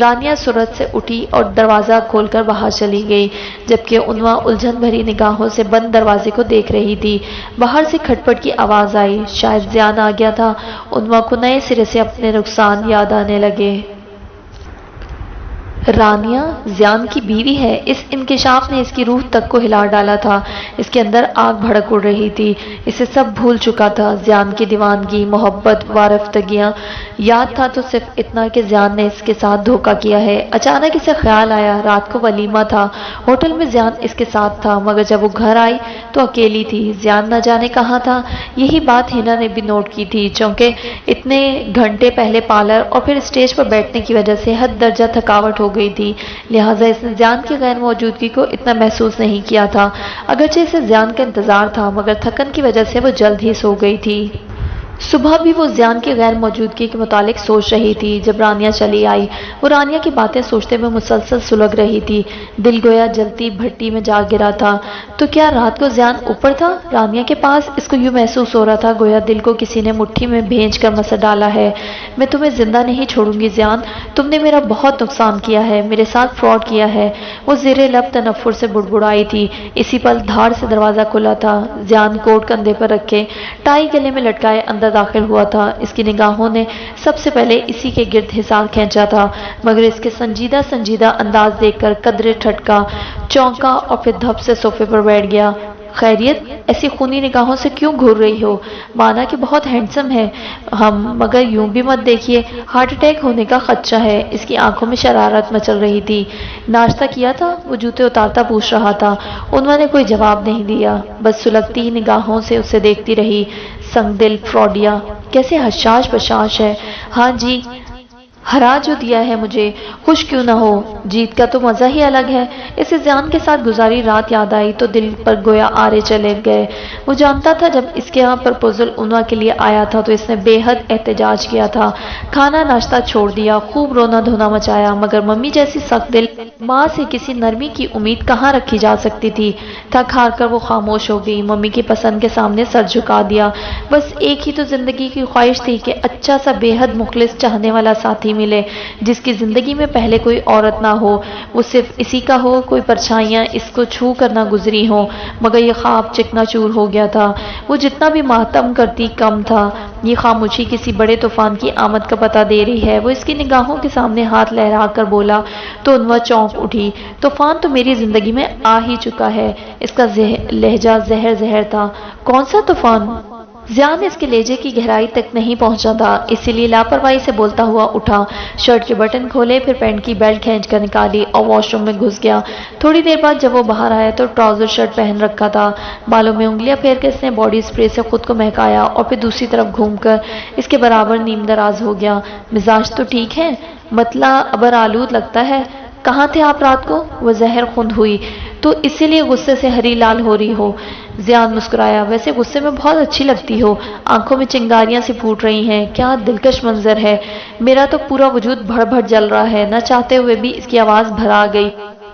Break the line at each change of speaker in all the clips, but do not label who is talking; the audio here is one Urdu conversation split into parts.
رانیہ سرعت سے اٹھی اور دروازہ کھول کر باہر چلی گئی، جبکہ عنوا الجھن بھری نگاہوں سے بند دروازے کو دیکھ رہی تھی۔ باہر سے کھٹ پٹ کی آواز آئی، شاید زیان آ گیا تھا۔ عنوا کو نئے سرے سے اپنے نقصان یاد آنے لگے۔ رانیہ زیان کی بیوی ہے، اس انکشاف نے اس کی روح تک کو ہلا ڈالا تھا۔ اس کے اندر آگ بھڑک اڑ رہی تھی، اسے سب بھول چکا تھا، زیان کی دیوانگی، محبت، وارفتگیاں۔ یاد تھا تو صرف اتنا کہ زیان نے اس کے ساتھ دھوکہ کیا ہے۔ اچانک اسے خیال آیا، رات کو ولیمہ تھا، ہوٹل میں زیان اس کے ساتھ تھا، مگر جب وہ گھر آئی تو اکیلی تھی، زیان نہ جانے کہاں تھا۔ یہی بات ہینا نے بھی نوٹ کی تھی، چونکہ اتنے گھنٹے پہلے پارلر اور پھر اسٹیج پر بیٹھنے کی وجہ سے حد درجہ تھکاوٹ ہو گئی تھی، لہٰذا اس نے زیان کی غیر موجودگی کو اتنا محسوس نہیں کیا تھا۔ اگرچہ اسے زیان کا انتظار تھا، مگر تھکن کی وجہ سے وہ جلد ہی سو گئی تھی۔ صبح بھی وہ زیان کی غیر موجودگی کے متعلق سوچ رہی تھی۔ جب رانیہ چلی آئی، وہ رانیہ کی باتیں سوچتے ہوئے مسلسل سلگ رہی تھی، دل گویا جلتی بھٹی میں جا گرا تھا۔ تو کیا رات کو زیان اوپر تھا، رانیہ کے پاس؟ اس کو یوں محسوس ہو رہا تھا گویا دل کو کسی نے مٹھی میں بھینچ کر مسل ڈالا ہے۔ میں تمہیں زندہ نہیں چھوڑوں گی زیان، تم نے میرا بہت نقصان کیا ہے، میرے ساتھ فراڈ کیا ہے، وہ زیر لب تنفر سے بڑبڑائی تھی۔ اسی پل دھاڑ سے دروازہ کھلا تھا، زیان کوٹ کندھے پر رکھے، ٹائی گلے میں لٹکائے اندر داخل ہوا تھا۔ اس کی نگاہوں نے سب سے پہلے اسی کے گرد حصار کھینچا تھا، مگر اس کے سنجیدہ انداز دیکھ کر قدرے ٹھٹکا، چونکا اور پھر دھپ سے صوفے پر بیٹھ گیا۔ خیریت؟ ایسی خونی نگاہوں سے کیوں گھور رہی ہو؟ مانا کہ بہت ہینڈسم ہے ہم، مگر یوں بھی مت دیکھیے، ہارٹ اٹیک ہونے کا خدشہ ہے۔ اس کی آنکھوں میں شرارت مچل رہی تھی۔ ناشتہ کیا تھا؟ وہ جوتے اتارتا پوچھ رہا تھا۔ انہوں نے کوئی جواب نہیں دیا، بس سلگتی نگاہوں سے اسے دیکھتی رہی۔ سنگ دل فراڈیا، کیسے حشاش بشاش ہے۔ ہاں جی، ہرا جو دیا ہے مجھے، خوش کیوں نہ ہو، جیت کا تو مزہ ہی الگ ہے۔ اسے زیان کے ساتھ گزاری رات یاد آئی تو دل پر گویا آرے چلے گئے۔ وہ جانتا تھا جب اس کے ہاں پرپوزل عنوا کے لیے آیا تھا تو اس نے بے حد احتجاج کیا تھا، کھانا ناشتہ چھوڑ دیا، خوب رونا دھونا مچایا، مگر ممی جیسی سخت دل ماں سے کسی نرمی کی امید کہاں رکھی جا سکتی تھی۔ تھک ہار کر وہ خاموش ہو گئی، ممی کی پسند کے سامنے سر جھکا دیا۔ بس ایک ہی تو زندگی کی خواہش تھی کہ اچھا سا بے حد مخلص چاہنے والا ساتھی ملے، جس کی زندگی میں پہلے کوئی عورت نہ ہو، وہ صرف اسی کا ہو، کوئی پرچھائیاں اس کو چھو کر نہ گزری ہوں۔ مگر یہ خواب چکنا چور ہو گیا تھا، وہ جتنا بھی ماتم کرتی کم تھا۔ یہ خاموشی کسی بڑے طوفان کی آمد کا پتہ دے رہی ہے۔ وہ اس کی نگاہوں کے سامنے ہاتھ لہرا کر بولا تو عنوا چونک اٹھی۔ طوفان تو میری زندگی میں آ ہی چکا ہے۔ اس کا لہجہ زہر تھا۔ کون سا طوفان؟ زیان اس کے لہجے کی گہرائی تک نہیں پہنچا تھا، اسی لیے لاپرواہی سے بولتا ہوا اٹھا، شرٹ کے بٹن کھولے، پھر پینٹ کی بیلٹ کھینچ کر نکالی اور واش روم میں گھس گیا۔ تھوڑی دیر بعد جب وہ باہر آیا تو ٹراؤزر شرٹ پہن رکھا تھا، بالوں میں انگلیاں پھیر کے اس نے باڈی اسپرے سے خود کو مہکایا اور پھر دوسری طرف گھوم کر اس کے برابر نیم دراز ہو گیا۔ مزاج تو ٹھیک ہے، مطلع ابر آلود لگتا ہے۔ کہاں تھے آپ رات کو؟ وہ زہر خوند ہوئی تو اسی لیے غصے سے ہری لال ہو رہی ہو؟ زیان مسکرایا، ویسے غصے میں بہت اچھی لگتی ہو، آنکھوں میں چنگاریاں سی پھوٹ رہی ہیں، کیا دلکش منظر ہے، میرا تو پورا وجود بھڑ بھڑ جل رہا ہے۔ نہ چاہتے ہوئے بھی اس کی آواز بھرا گئی۔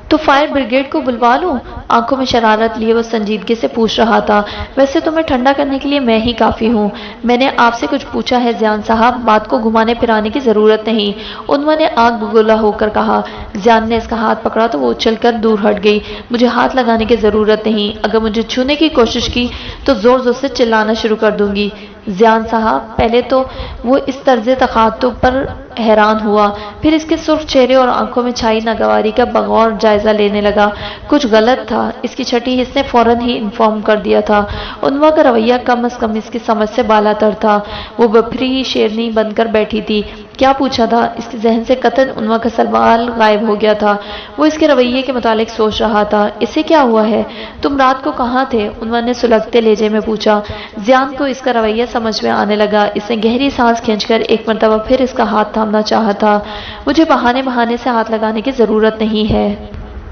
تو فائر بریگیڈ کو بلوا لوں؟ آنکھوں میں شرارت لیے وہ سنجیدگی سے پوچھ رہا تھا۔ ویسے تمہیں ٹھنڈا کرنے کے لیے میں ہی کافی ہوں۔ میں نے آپ سے کچھ پوچھا ہے زیان صاحب، بات کو گھمانے پھرانے کی ضرورت نہیں، عنوا نے آگ بگولا ہو کر کہا۔ زیان نے اس کا ہاتھ پکڑا تو وہ اچھل کر دور ہٹ گئی۔ مجھے ہاتھ لگانے کی ضرورت نہیں، اگر مجھے چھونے کی کوشش کی تو زور زور سے چلانا شروع کر دوں گی۔ زیان صاحب، پہلے تو وہ اس طرز تخاطب پر حیران ہوا، پھر اس کے سرخ چہرے اور آنکھوں میں چھائی ناگواری کا بغور جائزہ لینے لگا۔ کچھ غلط تھا، اس کی چھٹی حس نے فوراً ہی انفارم کر دیا تھا۔ عنوا کا رویہ کم از کم اس کی سمجھ سے بالا تر تھا۔ وہ بپھری شیرنی بن کر بیٹھی تھی۔ کیا پوچھا تھا؟ اس کے ذہن سے قطعاً عنوا کا سوال غائب ہو گیا تھا۔ وہ اس کے رویے کے متعلق سوچ رہا تھا۔ اسے کیا ہوا ہے؟ تم رات کو کہاں تھے؟ عنوا نے سلگتے لہجے میں پوچھا۔ زیان کو اس کا رویہ سمجھ میں آنے لگا۔ اس نے گہری سانس کھینچ کر ایک مرتبہ پھر اس کا ہاتھ تھامنا چاہا تھا۔ مجھے بہانے سے ہاتھ لگانے کی ضرورت نہیں ہے۔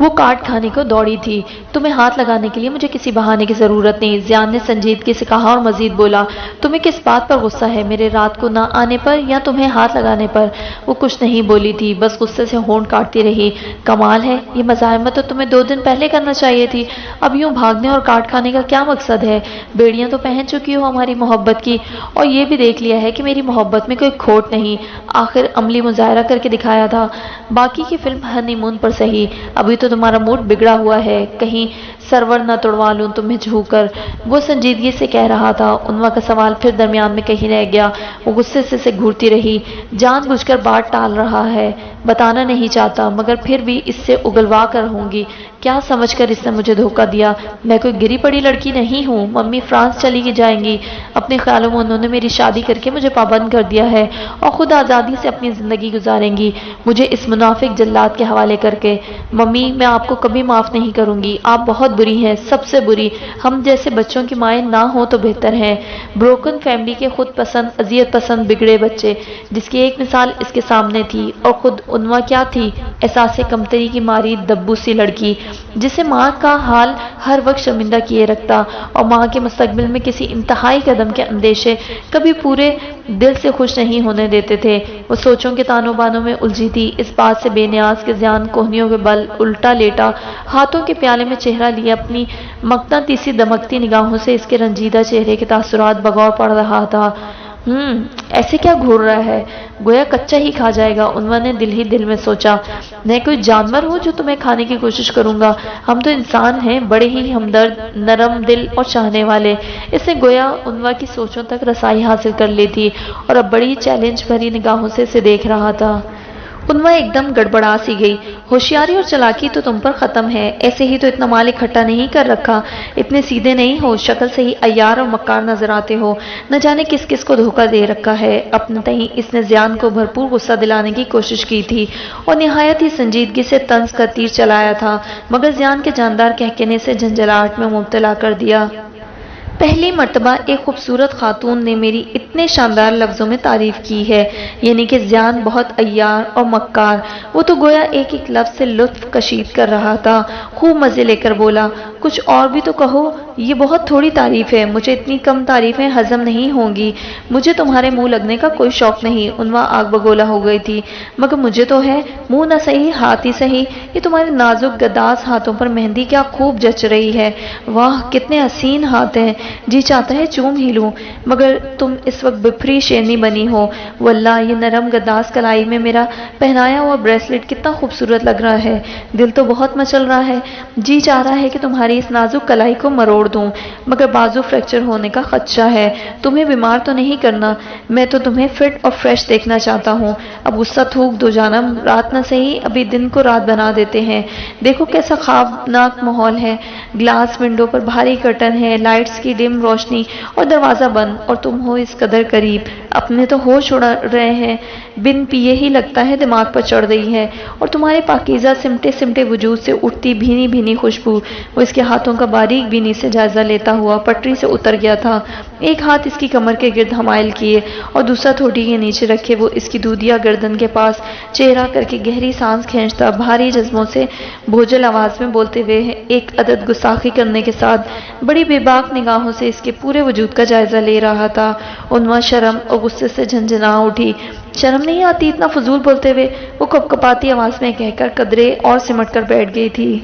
وہ کاٹ کھانے کو دوڑی تھی۔ تمہیں ہاتھ لگانے کے لیے مجھے کسی بہانے کی ضرورت نہیں، زیان نے سنجیدگی سے کہا اور مزید بولا، تمہیں کس بات پر غصہ ہے، میرے رات کو نہ آنے پر یا تمہیں ہاتھ لگانے پر؟ وہ کچھ نہیں بولی تھی، بس غصے سے ہونٹ کاٹتی رہی۔ کمال ہے، یہ مزاحمت تو تمہیں 2 دن پہلے کرنا چاہیے تھی، اب یوں بھاگنے اور کاٹ کھانے کا کیا مقصد ہے؟ بیڑیاں تو پہن چکی ہو ہماری محبت کی، اور یہ بھی دیکھ لیا ہے کہ میری محبت میں کوئی کھوٹ نہیں، آخر عملی مظاہرہ کر کے دکھایا تھا، باقی کی فلم ہنی مون پر سہی۔ ابھی تو تمہارا موڈ بگڑا ہوا ہے، کہیں سرور نہ توڑوا لوں تمہیں چھو کر، وہ سنجیدگی سے کہہ رہا تھا۔ عنوا کا سوال پھر درمیان میں کہیں رہ گیا۔ وہ غصے سے گھورتی رہی، جان بوجھ کر بات ٹال رہا ہے، بتانا نہیں چاہتا، مگر پھر بھی اس سے اگلوا کر رہوں گی۔ کیا سمجھ کر اس نے مجھے دھوکہ دیا؟ میں کوئی گری پڑی لڑکی نہیں ہوں۔ ممی فرانس چلی جائیں گی، اپنے خیالوں میں انہوں نے میری شادی کر کے مجھے پابند کر دیا ہے اور خود آزادی سے اپنی زندگی گزاریں گی، مجھے اس منافق جلاد کے حوالے کر کے۔ ممی، میں آپ کو کبھی معاف نہیں کروں گی، آپ بہت بری ہیں، سب سے بری، ہم جیسے بچوں کی مائیں نہ ہوں تو بہتر ہیں۔ بروکن فیملی کے خود پسند، اذیت پسند بگڑے بچے، جس کی ایک مثال اس کے سامنے تھی، اور خود عنوا کیا تھی؟ احساس کمتری کی ماری دبو سی لڑکی، جسے ماں کا حال ہر وقت شرمندہ کیے رکھتا، اور ماں کے مستقبل میں کسی انتہائی قدم کے اندیشے کبھی پورے دل سے خوش نہیں ہونے دیتے تھے۔ وہ سوچوں کے تانوں بانوں میں الجھی تھی، اس بات سے بے نیاز کے زیان کوہنیوں کے بل الٹا لیٹا، ہاتھوں کے پیالے میں چہرہ لیے اپنی مقناطیسی دمکتی نگاہوں سے اس کے رنجیدہ چہرے کے تاثرات بغور پڑ رہا تھا۔ ایسے کیا گھور رہا ہے، گویا کچا ہی کھا جائے گا، عنوا نے دل ہی دل میں سوچا۔ میں کوئی جانور ہوں جو تمہیں کھانے کی کوشش کروں گا؟ ہم تو انسان ہیں، بڑے ہی ہمدرد، نرم دل اور چاہنے والے۔ اس نے گویا عنوا کی سوچوں تک رسائی حاصل کر لی تھی، اور اب بڑی چیلنج بھری نگاہوں سے اسے دیکھ رہا تھا۔ عنوا ایک دم گڑبڑا سی گئی۔ ہوشیاری اور چلاکی تو تم پر ختم ہے، ایسے ہی تو اتنا مال اکٹھا نہیں کر رکھا، اتنے سیدھے نہیں ہو، شکل سے ہی عیار اور مکار نظر آتے ہو، نہ جانے کس کس کو دھوکہ دے رکھا ہے۔ اپنے تئیں اس نے زیان کو بھرپور غصہ دلانے کی کوشش کی تھی اور نہایت ہی سنجیدگی سے طنز کا تیر چلایا تھا، مگر زیان کے جاندار کہکنے سے جھنجھلاہٹ میں مبتلا کر دیا۔ پہلی مرتبہ ایک خوبصورت خاتون نے میری اتنے شاندار لفظوں میں تعریف کی ہے، یعنی کہ زیان بہت عیار اور مکار۔ وہ تو گویا ایک ایک لفظ سے لطف کشید کر رہا تھا، خوب مزے لے کر بولا، کچھ اور بھی تو کہو، یہ بہت تھوڑی تعریف ہے، مجھے اتنی کم تعریفیں ہضم نہیں ہوں گی، مجھے تمہارے منہ لگنے کا کوئی شوق نہیں۔ عنوا آگ بگولا ہو گئی تھی، مگر مجھے تو ہے، منہ نہ صحیح ہاتھ ہی صحیح، یہ تمہارے نازک گداز ہاتھوں پر مہندی کیا خوب جچ رہی ہے، واہ کتنے حسین ہاتھ ہیں، جی چاہتا ہے چوم ہی لوں، مگر تم اس وقت بپھری شیرنی بنی ہو، واللہ یہ نرم گداز کلائی میں میرا پہنایا ہوا بریسلٹ کتنا خوبصورت لگ رہا ہے، دل تو بہت مچل رہا ہے، جی چاہ رہا ہے کہ تمہاری اس نازک کلائی کو مروڑ دوں، مگر بازو فریکچر ہونے کا خدشہ ہے، تمہیں بیمار تو نہیں کرنا، میں تو تمہیں فٹ اور فریش دیکھنا چاہتا ہوں۔ اب غصہ تھوک دو جانم، رات نہ صحیح ابھی دن کو رات بنا دیتے ہیں، دیکھو کیسا خوابناک ماحول ہے، گلاس ونڈو پر بھاری کرٹن ہے، لائٹس کی ڈم روشنی اور دروازہ بند، اور تم ہو اس قدر قریب، اپنے تو ہوش اڑ رہے ہیں، بن پیے ہی لگتا ہے دماغ پر چڑھ رہی ہے، اور تمہارے پاکیزہ سمٹے سمٹے وجود سے اٹھتی بھینی بھینی خوشبو۔ وہ اس کے ہاتھوں کا باریک بینی سے جائزہ لیتا ہوا پٹری سے اتر گیا تھا، ایک ہاتھ اس کی کمر کے گرد حمائل کیے اور دوسرا ٹھوڈی کے نیچے رکھے وہ اس کی دودھیا گردن کے پاس چہرہ کر کے گہری سانس کھینچتا، بھاری جذبوں سے بھوجل آواز میں بولتے ہوئے ایک عدد گستاخی کرنے کے ساتھ بڑی بے باک نگاہوں سے اس کے پورے وجود کا جائزہ لے رہا تھا۔ عنوا شرم اور غصے سے جھنجھنا اٹھی۔ شرم نہیں آتی اتنا فضول بولتے ہوئے؟ وہ کپکپاتی آواز میں کہہ کر قدرے اور سمٹ کر بیٹھ گئی تھی۔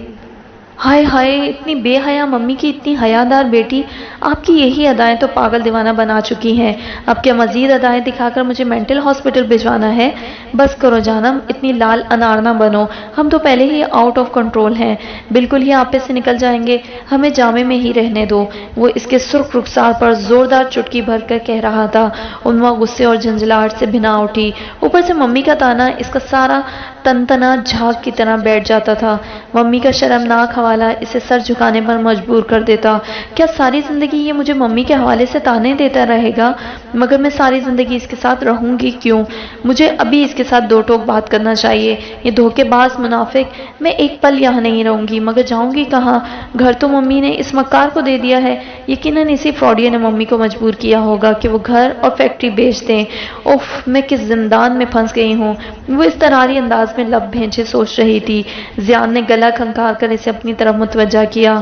ہائے ہائے، اتنی بے حیا ممی کی اتنی حیادار بیٹی، آپ کی یہی ادائیں تو پاگل دیوانہ بنا چکی ہیں، اب کیا مزید ادائیں دکھا کر مجھے مینٹل ہاسپٹل بھجوانا ہے؟ بس کرو جانم، اتنی لال انار نہ بنو، ہم تو پہلے ہی آؤٹ آف کنٹرول ہیں، بالکل ہی آپے سے نکل جائیں گے، ہمیں جامے میں ہی رہنے دو۔ وہ اس کے سرخ رخسار پر زوردار چٹکی بھر کر کہہ رہا تھا۔ عنوا غصے اور جھنجھلاہٹ سے بھنا اٹھی، اوپر سے ممی کا تانا اس کا سارا تنتنا جھاگ کی طرح بیٹھ جاتا تھا۔ ممی کا شرمناک حوالہ اسے سر جھکانے پر مجبور کر دیتا۔ کیا ساری زندگی یہ مجھے ممی کے حوالے سے تانے دیتا رہے گا؟ مگر میں ساری زندگی اس کے ساتھ رہوں گی کیوں؟ مجھے ابھی اس کے ساتھ دو ٹوک بات کرنا چاہیے۔ یہ دھوکے باز منافق، میں ایک پل یہاں نہیں رہوں گی، مگر جاؤں گی کہاں؟ گھر تو ممی نے اس مکار کو دے دیا ہے، یقیناً اسی فراڈیے نے ممی کو مجبور کیا ہوگا کہ وہ گھر اور فیکٹری بیچ دیں۔ اوف، میں کس زندان میں پھنس گئی ہوں۔ وہ اس طرح انداز انداز میں لب بھینچے سوچ رہی تھی۔ زیان نے گلا کھنکار کر اسے اپنی طرف متوجہ کیا۔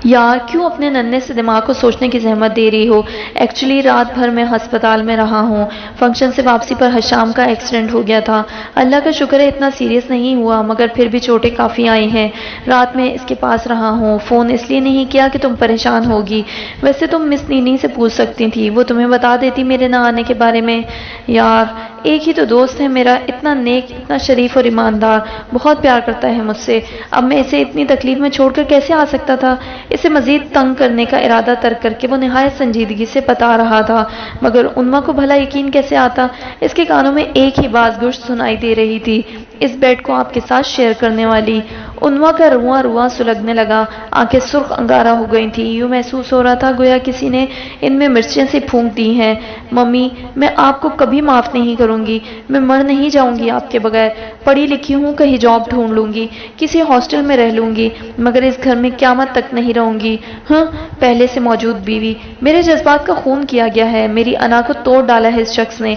یار کیوں اپنے ننھے سے دماغ کو سوچنے کی زحمت دے رہی ہو؟ ایکچولی رات بھر میں ہسپتال میں رہا ہوں۔ فنکشن سے واپسی پر حشام کا ایکسیڈنٹ ہو گیا تھا۔ اللہ کا شکر ہے اتنا سیریس نہیں ہوا، مگر پھر بھی چوٹیں کافی آئی ہیں۔ رات میں اس کے پاس رہا ہوں۔ فون اس لیے نہیں کیا کہ تم پریشان ہوگی، ویسے تم مس نینی سے پوچھ سکتی تھی، وہ تمہیں بتا دیتی میرے نہ آنے کے بارے میں۔ یار ایک ہی تو دوست ہے میرا، اتنا نیک، اتنا شریف اور ایماندار، بہت پیار کرتا ہے مجھ سے۔ اب میں اسے اتنی تکلیف میں چھوڑ کر کیسے آ سکتا تھا؟ اسے مزید تنگ کرنے کا ارادہ ترک کر کے وہ نہایت سنجیدگی سے بتا رہا تھا، مگر انما کو بھلا یقین کیسے آتا؟ اس کے کانوں میں ایک ہی باز گوشت سنائی دے رہی تھی، اس بیڈ کو آپ کے ساتھ شیئر کرنے والی۔ انما کا رواں رواں سلگنے لگا، آنکھیں سرخ انگارہ ہو گئی تھیں، یوں محسوس ہو رہا تھا گویا کسی نے ان میں مرچیں سے پھونک دی ہیں۔ ممی میں آپ کو کبھی معاف نہیں کروں گی، میں مر نہیں جاؤں گی آپ کے بغیر۔ پڑھی لکھی ہوں، کہیں جاب ڈھونڈ لوں گی، کسی ہاسٹل میں رہ لوں گی، مگر اس گھر میں قیامت تک نہیں رہوں گی۔ ہاں پہلے سے موجود بیوی، میرے جذبات کا خون کیا گیا ہے، میری انا کو توڑ ڈالا ہے اس شخص نے۔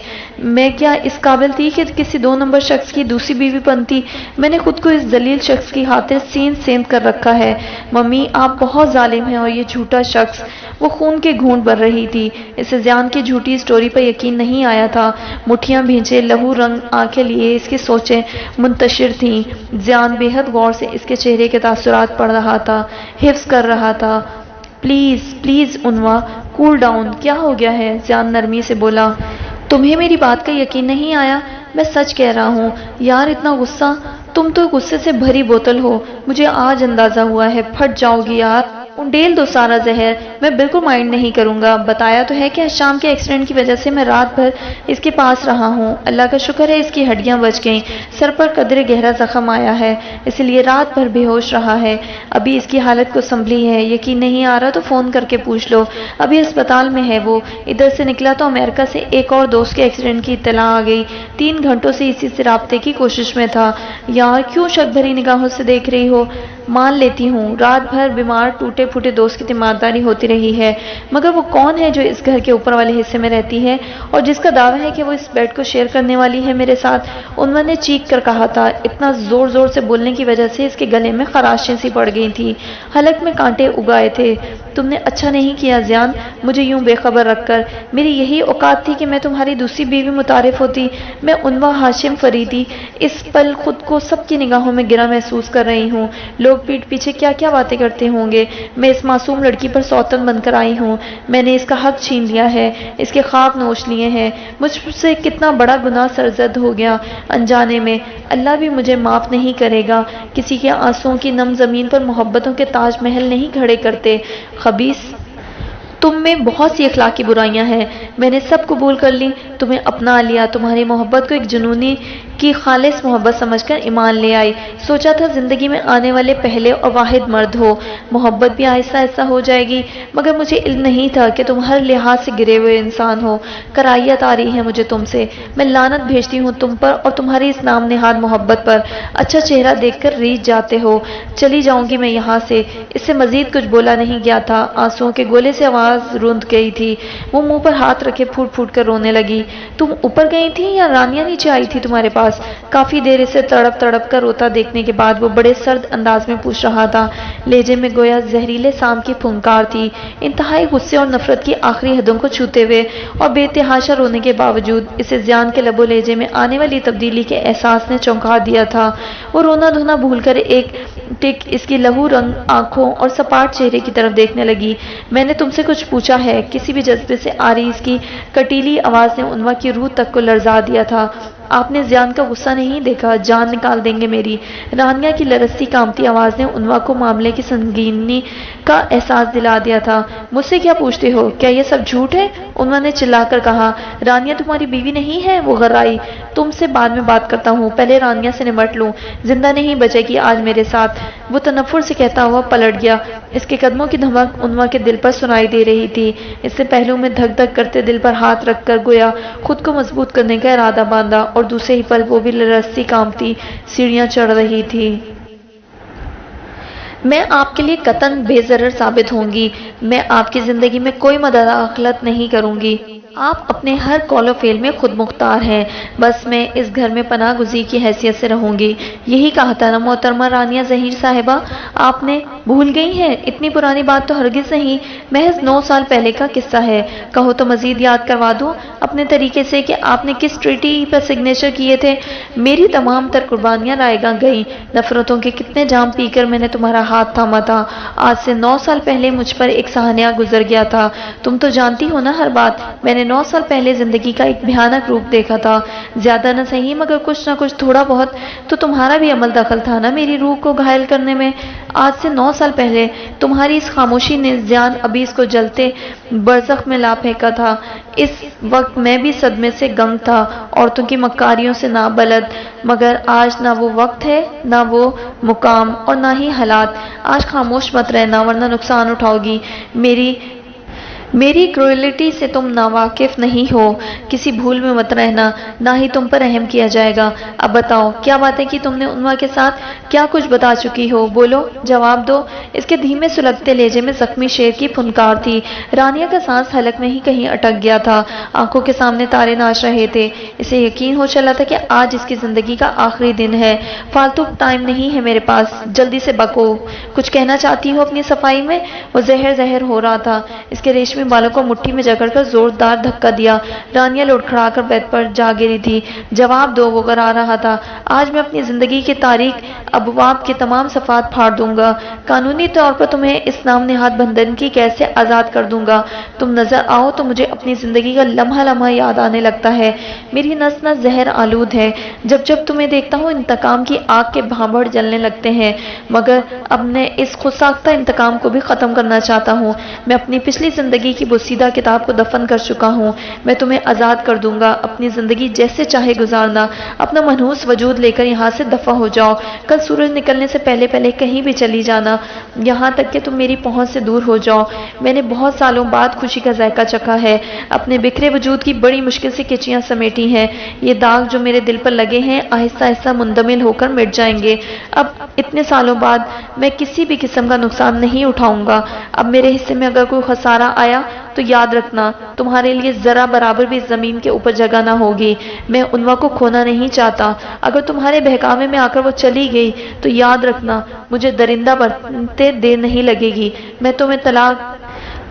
میں کیا اس قابل تھی کہ کسی 2 نمبر شخص کی دوسری بیوی بنتی؟ میں نے خود کو اس ذلیل شخص کی خاطر سین سیند کر رکھا ہے۔ ممی آپ بہت ظالم ہیں، اور یہ جھوٹا شخص، وہ خون کے گھونٹ بھر رہی تھی، اسے زیان کی جھوٹی سٹوری پر یقین نہیں آیا تھا۔ مٹھیاں بھینچے لہو رنگ آنکھیں لیے اس کی سوچیں منتشر تھیں۔ زیان بے حد غور سے اس کے چہرے کے تاثرات پڑھ رہا تھا، حفظ کر رہا تھا۔ پلیز پلیز انوا کول ڈاؤن، کیا ہو گیا ہے؟ زیان نرمی سے بولا۔ تمہیں میری بات کا یقین نہیں آیا؟ میں سچ کہہ رہا ہوں۔ یار اتنا غصہ، تم تو غصے سے بھری بوتل ہو، مجھے آج اندازہ ہوا ہے، پھٹ جاؤ گی یار۔ انڈیل دو سارا زہر، میں بالکل مائنڈ نہیں کروں گا۔ بتایا تو ہے کہ شام کے ایکسیڈنٹ کی وجہ سے میں رات بھر اس کے پاس رہا ہوں، اللہ کا شکر ہے اس کی ہڈیاں بچ گئیں، سر پر قدرے گہرا زخم آیا ہے، اس لیے رات بھر بے ہوش رہا ہے، ابھی اس کی حالت کو سنبھلی ہے۔ یقین نہیں آ رہا تو فون کر کے پوچھ لو، ابھی اسپتال میں ہے وہ۔ ادھر سے نکلا تو امریکہ سے ایک اور دوست کے ایکسیڈنٹ کی اطلاع آ گئی، 3 گھنٹوں سے اسی سے رابطے کی کوشش میں تھا۔ یار کیوں شک بھری نگاہوں سے دیکھ رہی ہو؟ مان لیتی ہوں رات بھر بیمار ٹوٹے پھوٹے دوست کی تیمارداری ہوتی رہی ہے، مگر وہ کون ہے جو اس گھر کے اوپر والے حصے میں رہتی ہے اور جس کا دعویٰ ہے کہ وہ اس بیڈ کو شیئر کرنے والی ہے میرے ساتھ؟ انہوں نے چیخ کر کہا تھا، اتنا زور زور سے بولنے کی وجہ سے اس کے گلے میں خراشیں سی پڑ گئی تھی، حلق میں کانٹے اگائے تھے۔ تم نے اچھا نہیں کیا زیان مجھے یوں بے خبر رکھ کر، میری یہی اوقات تھی کہ میں تمہاری دوسری بیوی متعارف ہوتی۔ میں انوا ہاشم فریدی اس پل خود کو سب کی نگاہوں میں گرا محسوس کر رہی ہوں، لوگ پیٹھ پیچھے کیا کیا باتیں کرتے ہوں گے، میں اس معصوم لڑکی پر سوتن بن کر آئی ہوں، میں نے اس کا حق چھین لیا ہے، اس کے خواب نوچ لیے ہیں، مجھ سے کتنا بڑا گناہ سرزد ہو گیا انجانے میں، اللہ بھی مجھے معاف نہیں کرے گا۔ کسی کے آنسوؤں کی نم زمین پر محبتوں کے تاج محل نہیں کھڑے کرتے۔ خبیث تم میں بہت سی اخلاقی برائیاں ہیں، میں نے سب قبول کر لی، تمہیں اپنا لیا، تمہاری محبت کو ایک جنونی کی خالص محبت سمجھ کر ایمان لے آئی، سوچا تھا زندگی میں آنے والے پہلے اور واحد مرد ہو، محبت بھی آہستہ آہستہ ہو جائے گی، مگر مجھے علم نہیں تھا کہ تم ہر لحاظ سے گرے ہوئے انسان ہو، کرائیت آ رہی ہے مجھے تم سے، میں لعنت بھیجتی ہوں تم پر اور تمہاری اس نام نہاد محبت پر، اچھا چہرہ دیکھ کر ریجھ جاتے ہو، چلی جاؤں گی میں یہاں سے۔ اس سے مزید کچھ بولا نہیں گیا تھا، آنسوؤں کے گولے سے آواز روند گئی تھی، وہ منہ پر ہاتھ رکھے پھوٹ پھوٹ کر رونے لگی۔ تم اوپر گئی تھی یا رانیہ نیچے آئی تھی تمہارے پاس؟ کافی دیر اسے تڑپ تڑپ کر روتا دیکھنے کے بعد وہ بڑے سرد انداز میں پوچھ رہا تھا، لہجے میں گویا زہریلے سام کی پھنکار تھی، انتہائی غصے اور نفرت کی آخری حدوں کو چھوتے ہوئے، اور بے تحاشا رونے کے باوجود اسے زیان کے لب و لہجے میں آنے والی تبدیلی کے احساس نے چونکا دیا تھا۔ وہ رونا دھونا بھول کر ایک ٹک اس کی لہو رنگ آنکھوں اور سپاٹ چہرے کی طرف دیکھنے لگی۔ میں نے تم سے کچھ پوچھا ہے؟ کسی بھی جذبے سے آ رہی اس کی کٹیلی آواز نے انوا کی روح تک کو لرزا دیا تھا۔ آپ نے زیان کا غصہ نہیں دیکھا، جان نکال دیں گے میری، رانیہ کی لرزتی کامتی آواز نے انوا کو معاملے کی سنگینی کا احساس دلا دیا تھا۔ مجھ سے کیا پوچھتے ہو؟ کیا یہ سب جھوٹ ہے؟ انوا نے چلا کر کہا، رانیہ تمہاری بیوی نہیں ہے؟ وہ غرائی، تم سے بعد میں بات کرتا ہوں، پہلے رانیہ سے نمٹ لوں، زندہ نہیں بچے گی آج میرے ساتھ۔ وہ تنفر سے کہتا ہوا پلٹ گیا، اس کے قدموں کی دھمک انوا کے دل پر سنائی دے رہی تھی، اس سے پہلو میں دھک دھک کرتے دل پر ہاتھ رکھ کر گویا خود کو مضبوط کرنے کا ارادہ باندھا، اور دوسرے ہی پل وہ بھی لرزتی کامتی سیڑھیاں چڑھ رہی تھی۔ میں آپ کے لیے قطعاً بے ضرر ثابت ہوں گی، میں آپ کی زندگی میں کوئی مداخلت نہیں کروں گی۔ آپ اپنے ہر قول و فعل میں خود مختار ہیں، بس میں اس گھر میں پناہ گزیر کی حیثیت سے رہوں گی۔ یہی کہا تھا نا محترمہ رانیہ ظہیر صاحبہ، آپ نے بھول گئی ہیں؟ اتنی پرانی بات تو ہرگز نہیں، محض 9 سال پہلے کا قصہ ہے۔ کہو تو مزید یاد کروا دوں اپنے طریقے سے کہ آپ نے کس ٹریٹی پر سگنیچر کیے تھے۔ میری تمام تر قربانیاں رائے گاں گئیں، نفرتوں کے کتنے جام پی کر میں نے تمہارا ہاتھ تھاما تھا۔ آج سے 9 سال پہلے مجھ پر ایک سہانیہ گزر گیا تھا، تم تو جانتی ہو نا ہر بات۔ میں نے 9 سال پہلے زندگی کا ایک بھیانک روپ دیکھا تھا، زیادہ نہ صحیح مگر کچھ نہ کچھ تھوڑا بہت تو تمہارا بھی عمل دخل تھا نا میری روح کو گھائل کرنے میں۔ آج سے 9 سال پہلے تمہاری اس خاموشی نے زیان ابیس کو جلتے برزخ میں لا پھینکا تھا۔ اس وقت میں بھی صدمے سے گنگ تھا، عورتوں کی مکاریوں سے نابلد، مگر آج نہ وہ وقت ہے، نہ وہ مقام اور نہ ہی حالات۔ آج خاموش مت رہنا ورنہ نقصان اٹھاؤ گی۔ میری کروئلٹی سے تم ناواقف نہیں ہو، کسی بھول میں مت رہنا، نہ ہی تم پر رحم کیا جائے گا۔ اب بتاؤ کیا باتیں کی تم نے عنوا کے ساتھ، کیا کچھ بتا چکی ہو، بولو، جواب دو۔ اس کے دھیمے سلگتے لہجے میں زخمی شیر کی پھنکار تھی۔ رانیہ کا سانس حلق میں ہی کہیں اٹک گیا تھا، آنکھوں کے سامنے تارے ناچ رہے تھے۔ اسے یقین ہو چلا تھا کہ آج اس کی زندگی کا آخری دن ہے۔ فالتو ٹائم نہیں ہے میرے پاس، جلدی سے بکو، کچھ کہنا چاہتی ہو اپنی صفائی میں؟ وہ زہر ہو رہا تھا، اس کے ریشمی بالوں کو مٹھی میں جکڑ کر زوردار دھکا دیا۔ رانیہ لڑکھڑا کر بیڈ پر جا گری تھی۔ جواب دو، وہ کرا رہا تھا۔ آج میں اپنی زندگی کے تاریک ابواب کے تمام صفحات پھاڑ دوں گا، قانونی طور پر تمہیں اس نام نہاد بندھن کی قید سے آزاد کر دوں گا۔ تم نظر آؤ تو مجھے اپنی زندگی کا لمحہ لمحہ یاد آنے لگتا ہے، میری نس نس زہر آلود ہے۔ جب جب تمہیں دیکھتا ہوں انتقام کی آگ کے بھانبھڑ جلنے لگتے ہیں، مگر اب میں اس خود ساختہ انتقام کو بھی ختم کرنا چاہتا ہوں۔ میں اپنی پچھلی زندگی کی بوسیدہ کتاب کو دفن کر چکا ہوں، میں تمہیں آزاد کر دوں گا، اپنی زندگی جیسے چاہے گزارنا، اپنا منحوس وجود لے کر یہاں سے دفع ہو جاؤ، کل سورج نکلنے سے پہلے پہلے کہیں بھی چلی جانا، یہاں تک کہ تم میری پہنچ سے دور ہو جاؤ۔ میں نے بہت سالوں بعد خوشی کا ذائقہ چکھا ہے، اپنے بکھرے وجود کی بڑی مشکل سے کچیاں سمیٹی ہیں، یہ داغ جو میرے دل پر لگے ہیں آہستہ آہستہ مندمل ہو کر مٹ جائیں گے۔ اب اتنے سالوں بعد میں کسی بھی قسم کا نقصان نہیں اٹھاؤں گا۔ اب میرے حصے میں اگر کوئی خسارہ آیا تو یاد رکھنا تمہارے لیے ذرا برابر بھی زمین کے اوپر جگہ نہ ہوگی۔ میں عنوا کو کھونا نہیں چاہتا، اگر تمہارے بہکاوے میں آ کر وہ چلی گئی تو یاد رکھنا مجھے درندہ بنتے دیر نہیں لگے گی۔ میں تمہیں طلاق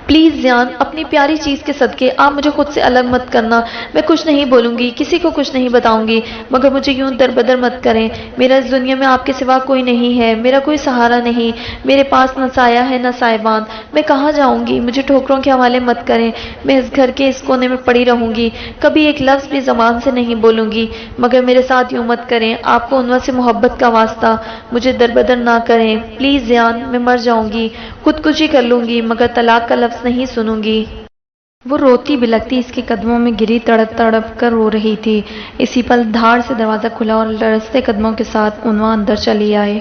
پلیز زیان، اپنی پیاری چیز کے صدقے آپ مجھے خود سے الگ مت کرنا۔ میں کچھ نہیں بولوں گی، کسی کو کچھ نہیں بتاؤں گی، مگر مجھے یوں دربدر مت کریں۔ میرا اس دنیا میں آپ کے سوا کوئی نہیں ہے، میرا کوئی سہارا نہیں، میرے پاس نہ سایہ ہے نہ سائبان۔ میں کہاں جاؤں گی؟ مجھے ٹھوکروں کے حوالے مت کریں، میں اس گھر کے اس کونے میں پڑی رہوں گی، کبھی ایک لفظ بھی زبان سے نہیں بولوں گی، مگر میرے ساتھ یوں مت کریں، آپ کو عنوا سے محبت کا واسطہ، مجھے دربدر نہ کریں پلیز زیان، میں مر جاؤں گی، خودکشی کر لوں گی، مگر طلاق کا لفظ نہیں سنوں گی۔ وہ روتی بلکتی اس کے قدموں میں گری، تڑپ تڑپ کر رو رہی تھی۔ اسی پل دھاڑ سے دروازہ کھلا اور لرزتے قدموں کے ساتھ عنوا اندر چلی آئے۔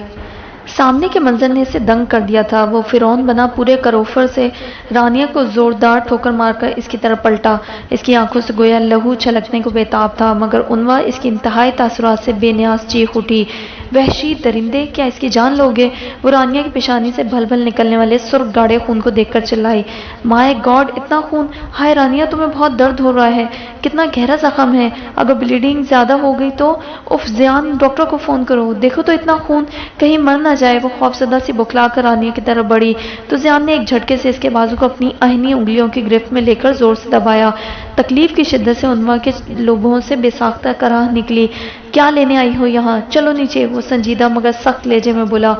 سامنے کے منظر نے اسے دنگ کر دیا تھا۔ وہ فرعون بنا پورے کروفر سے رانیہ کو زوردار ٹھوکر مار کر اس کی طرف پلٹا۔ اس کی آنکھوں سے گویا لہو چھلکنے کو بےتاب تھا، مگر عنوا اس کی انتہائی تاثرات سے بے نیاز چیخ اٹھی، وحشی درندے، کیا اس کی جان لوگے؟ وہ رانیہ کی پیشانی سے بھل بھل نکلنے والے سرخ گاڑھے خون کو دیکھ کر چلائی، مائے گاڈ، اتنا خون! ہائے رانیہ، تمہیں بہت درد ہو رہا ہے، کتنا گہرا زخم ہے، اگر بلیڈنگ زیادہ ہو گئی تو؟ اف زیان، ڈاکٹر کو فون کرو، دیکھو تو اتنا خون، کہیں مر نہ جائے۔ وہ خوفزدہ سی بکھلا کر رانیہ کی طرف بڑھی تو زیان نے ایک جھٹکے سے اس کے بازو کو اپنی آہنی انگلیوں کی گرفت میں لے کر زور سے دبایا۔ تکلیف کی شدت سے عنوا کے لبوں سے بے ساختہ کراہ نکلی۔ کیا لینے آئی ہو یہاں؟ چلو نیچے، وہ سنجیدہ مگر سخت لہجے میں بولا۔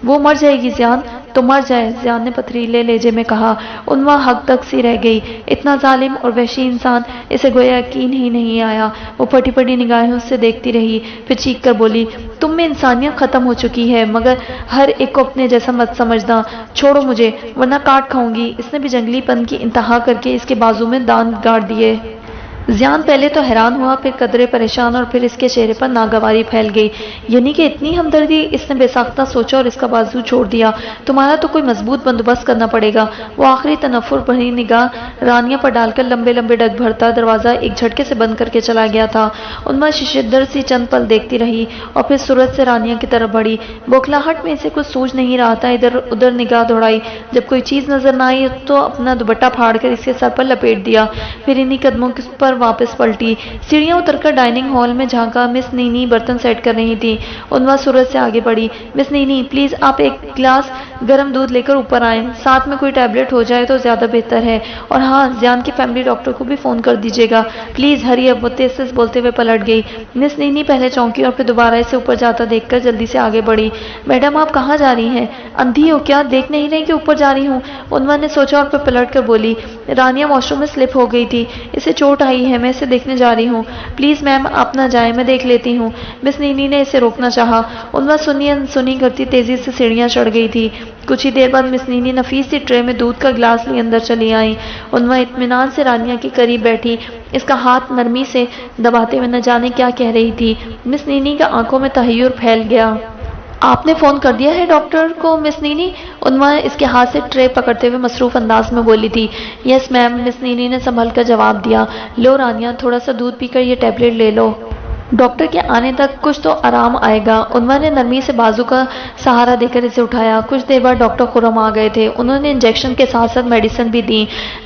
وہ مر جائے گی زیان، تو مر جائے، زیان نے پتھریلے لہجے میں کہا۔ عنوا حق تک سی رہ گئی، اتنا ظالم اور وحشی انسان، اسے گویا یقین ہی نہیں آیا۔ وہ پھٹی پھٹی نگاہوں سے دیکھتی رہی، پھر چیخ کر بولی، تم میں انسانیت ختم ہو چکی ہے، مگر ہر ایک کو اپنے جیسا مت سمجھنا، چھوڑو مجھے ورنہ کاٹ کھاؤں گی۔ اس نے بھی جنگلی پن کی انتہا کر کے اس کے بازو میں دانت گاڑ دیے۔ زیان پہلے تو حیران ہوا، پھر قدرے پریشان، اور پھر اس کے چہرے پر ناگواری پھیل گئی۔ یعنی کہ اتنی ہمدردی؟ اس نے بے ساختہ سوچا اور اس کا بازو چھوڑ دیا۔ تمہارا تو کوئی مضبوط بندوبست کرنا پڑے گا۔ وہ آخری تنفر بھری نگاہ رانیہ پر ڈال کر لمبے لمبے ڈگ بھرتا دروازہ ایک جھٹکے سے بند کر کے چلا گیا تھا۔ انما ششدر سی چند پل دیکھتی رہی اور پھر سورج سے رانیہ کی طرف بڑھی۔ بوکھلاہٹ میں اسے کچھ سوچ نہیں رہا تھا، ادھر ادھر نگاہ دوڑائی۔ جب کوئی چیز نظر نہ آئی تو اپنا دوپٹہ پھاڑ کر اس کے سر پر لپیٹ دیا، پھر انہی قدموں پر واپس پلٹی۔ سیڑھیاں اتر کر ڈائننگ ہال میں جھانکا۔ مس نینی برتن سیٹ کر رہی تھی۔ انوا سورج سے آگے بڑھی۔ مس نینی پلیز آپ ایک گلاس گرم دودھ لے کر اوپر آئیں، ساتھ میں کوئی ٹیبلٹ ہو جائے تو زیادہ بہتر ہے، اور ہاں زیان کے فیملی ڈاکٹر کو بھی فون کر دیجیے گا پلیز ہری اب۔ وہ تیز تیز بولتے ہوئے پلٹ گئی۔ مس نینی پہلے چونکی اور پھر دوبارہ اسے اوپر جاتا دیکھ کر جلدی سے آگے بڑھی۔ میڈم آپ کہاں جا رہی ہیں؟ اندھی ہو کیا؟ دیکھ نہیں رہی کہ اوپر جا رہی ہوں؟ انوا نے سوچا اور پھر پلٹ کر بولی، رانیہ واش روم میں سلپ ہو گئی تھی، اسے چوٹ آئی ہے، میں اسے دیکھنے جا رہی ہوں۔ پلیز میم آپ نہ جائیں، میں دیکھ لیتی ہوں۔ مس نینی نے اسے روکنا چاہا۔ انوا سنی انسنی کرتی تیزی سے سیڑھیاں چڑھ گئی تھی۔ کچھ ہی دیر بعد مس نینی نفیس سی ٹرے میں دودھ کا گلاس لیے اندر چلی آئی۔ انوا اطمینان سے رانیہ کے قریب بیٹھی، اس کا ہاتھ نرمی سے دباتے ہوئے نہ جانے کیا کہہ رہی تھی۔ مس نینی کا آنکھوں میں تحیر پھیل گیا۔ آپ نے فون کر دیا ہے ڈاکٹر کو مس نینی؟ انوا اس کے ہاتھ سے ٹرے پکڑتے ہوئے مصروف انداز میں بولی تھی۔ یس میم، مس نینی نے سنبھل کر جواب دیا۔ لو رانیہ، تھوڑا سا دودھ پی کر یہ ٹیبلٹ لے لو، ڈاکٹر کے آنے تک کچھ تو آرام آئے گا۔ انوا نے نرمی سے بازو کا سہارا دے کر اسے اٹھایا۔ کچھ دیر بعد ڈاکٹر خرم آ گئے تھے۔ انہوں نے انجیکشن کے ساتھ ساتھ میڈیسن بھی دی،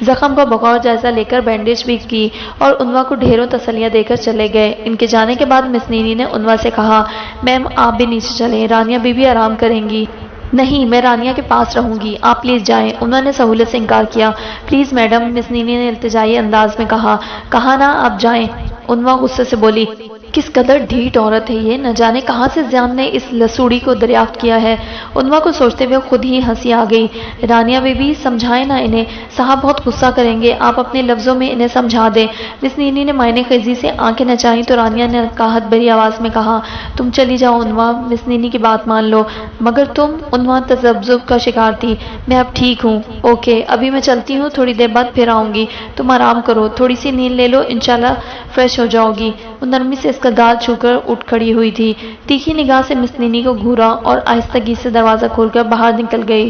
زخم کا بغور جائزہ لے کر بینڈیج بھی کی، اور انوا کو ڈھیروں تسلیاں دے کر چلے گئے۔ ان کے جانے کے بعد مس نینی نے انوا سے کہا، میم آپ بھی نیچے چلیں، رانیہ بھی آرام کریں گی۔ نہیں، میں رانیہ کے پاس رہوں گی، آپ پلیز جائیں۔ انہوں نے سہولت سے انکار کیا۔ پلیز میڈم، مس نینی نے التجائی انداز میں کہا۔ کہا نا آپ جائیں، انوا غصے سے بولی۔ کس قدر ڈھیٹ عورت ہے یہ، نہ جانے کہاں سے زیان نے اس لسوڑی کو دریافت کیا ہے۔ انوا کو سوچتے ہوئے خود ہی ہنسی آ گئی۔ رانیہ بی سمجھائیں نا انہیں، صاحب بہت غصہ کریں گے، آپ اپنے لفظوں میں انہیں سمجھا دیں۔ مس نینی نے معنی خیزی سے آنکھیں نچائیں تو رانیہ نے قاہت بھری آواز میں کہا، تم چلی جاؤ انوا، مس نینی کی بات مان لو۔ مگر تم، انوا تذبذب کا شکار تھی۔ میں اب ٹھیک ہوں، اوکے، ابھی میں چلتی ہوں، تھوڑی دیر بعد پھر آؤں گی، تم آرام کرو، تھوڑی سی نیند لے لو، انشاءاللہ فریش ہو جاؤ گی۔ وہ نرمی سے اس کا گال چھو کر اٹھ کھڑی ہوئی تھی، تیکھی نگاہ سے مس نینی کو گھورا اور آہستگی سے دروازہ کھول کر باہر نکل گئی۔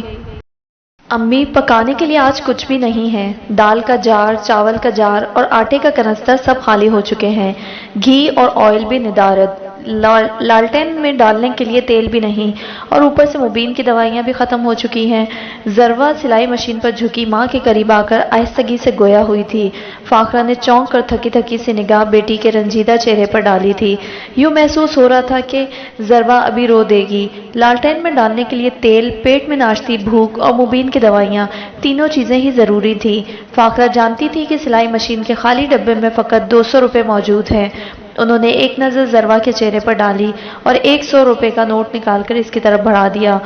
امی، پکانے کے لیے آج کچھ بھی نہیں ہے، دال کا جار، چاول کا جار اور آٹے کا کنستر سب خالی ہو چکے ہیں، گھی اور آئل بھی ندارد، لالٹین میں ڈالنے کے لیے تیل بھی نہیں، اور اوپر سے مبین کی دوائیاں بھی ختم ہو چکی ہیں۔ ذروہ سلائی مشین پر جھکی ماں کے قریب آ کر آہستگی سے گویا ہوئی تھی۔ فاخرہ نے چونک کر تھکی تھکی سی نگاہ بیٹی کے رنجیدہ چہرے پر ڈالی تھی۔ یوں محسوس ہو رہا تھا کہ ذروہ ابھی رو دے گی۔ لالٹین میں ڈالنے کے لیے تیل، پیٹ میں ناشتی بھوک اور مبین کی دوائیاں، تینوں چیزیں ہی ضروری تھی۔ فاخرہ جانتی تھی کہ سلائی مشین کے خالی ڈبے میں فقط 200 روپے موجود ہیں۔ انہوں نے ایک نظر ذروہ کے چہرے پر ڈالی اور 100 روپے کا نوٹ نکال کر اس کی طرف بڑھا دیا۔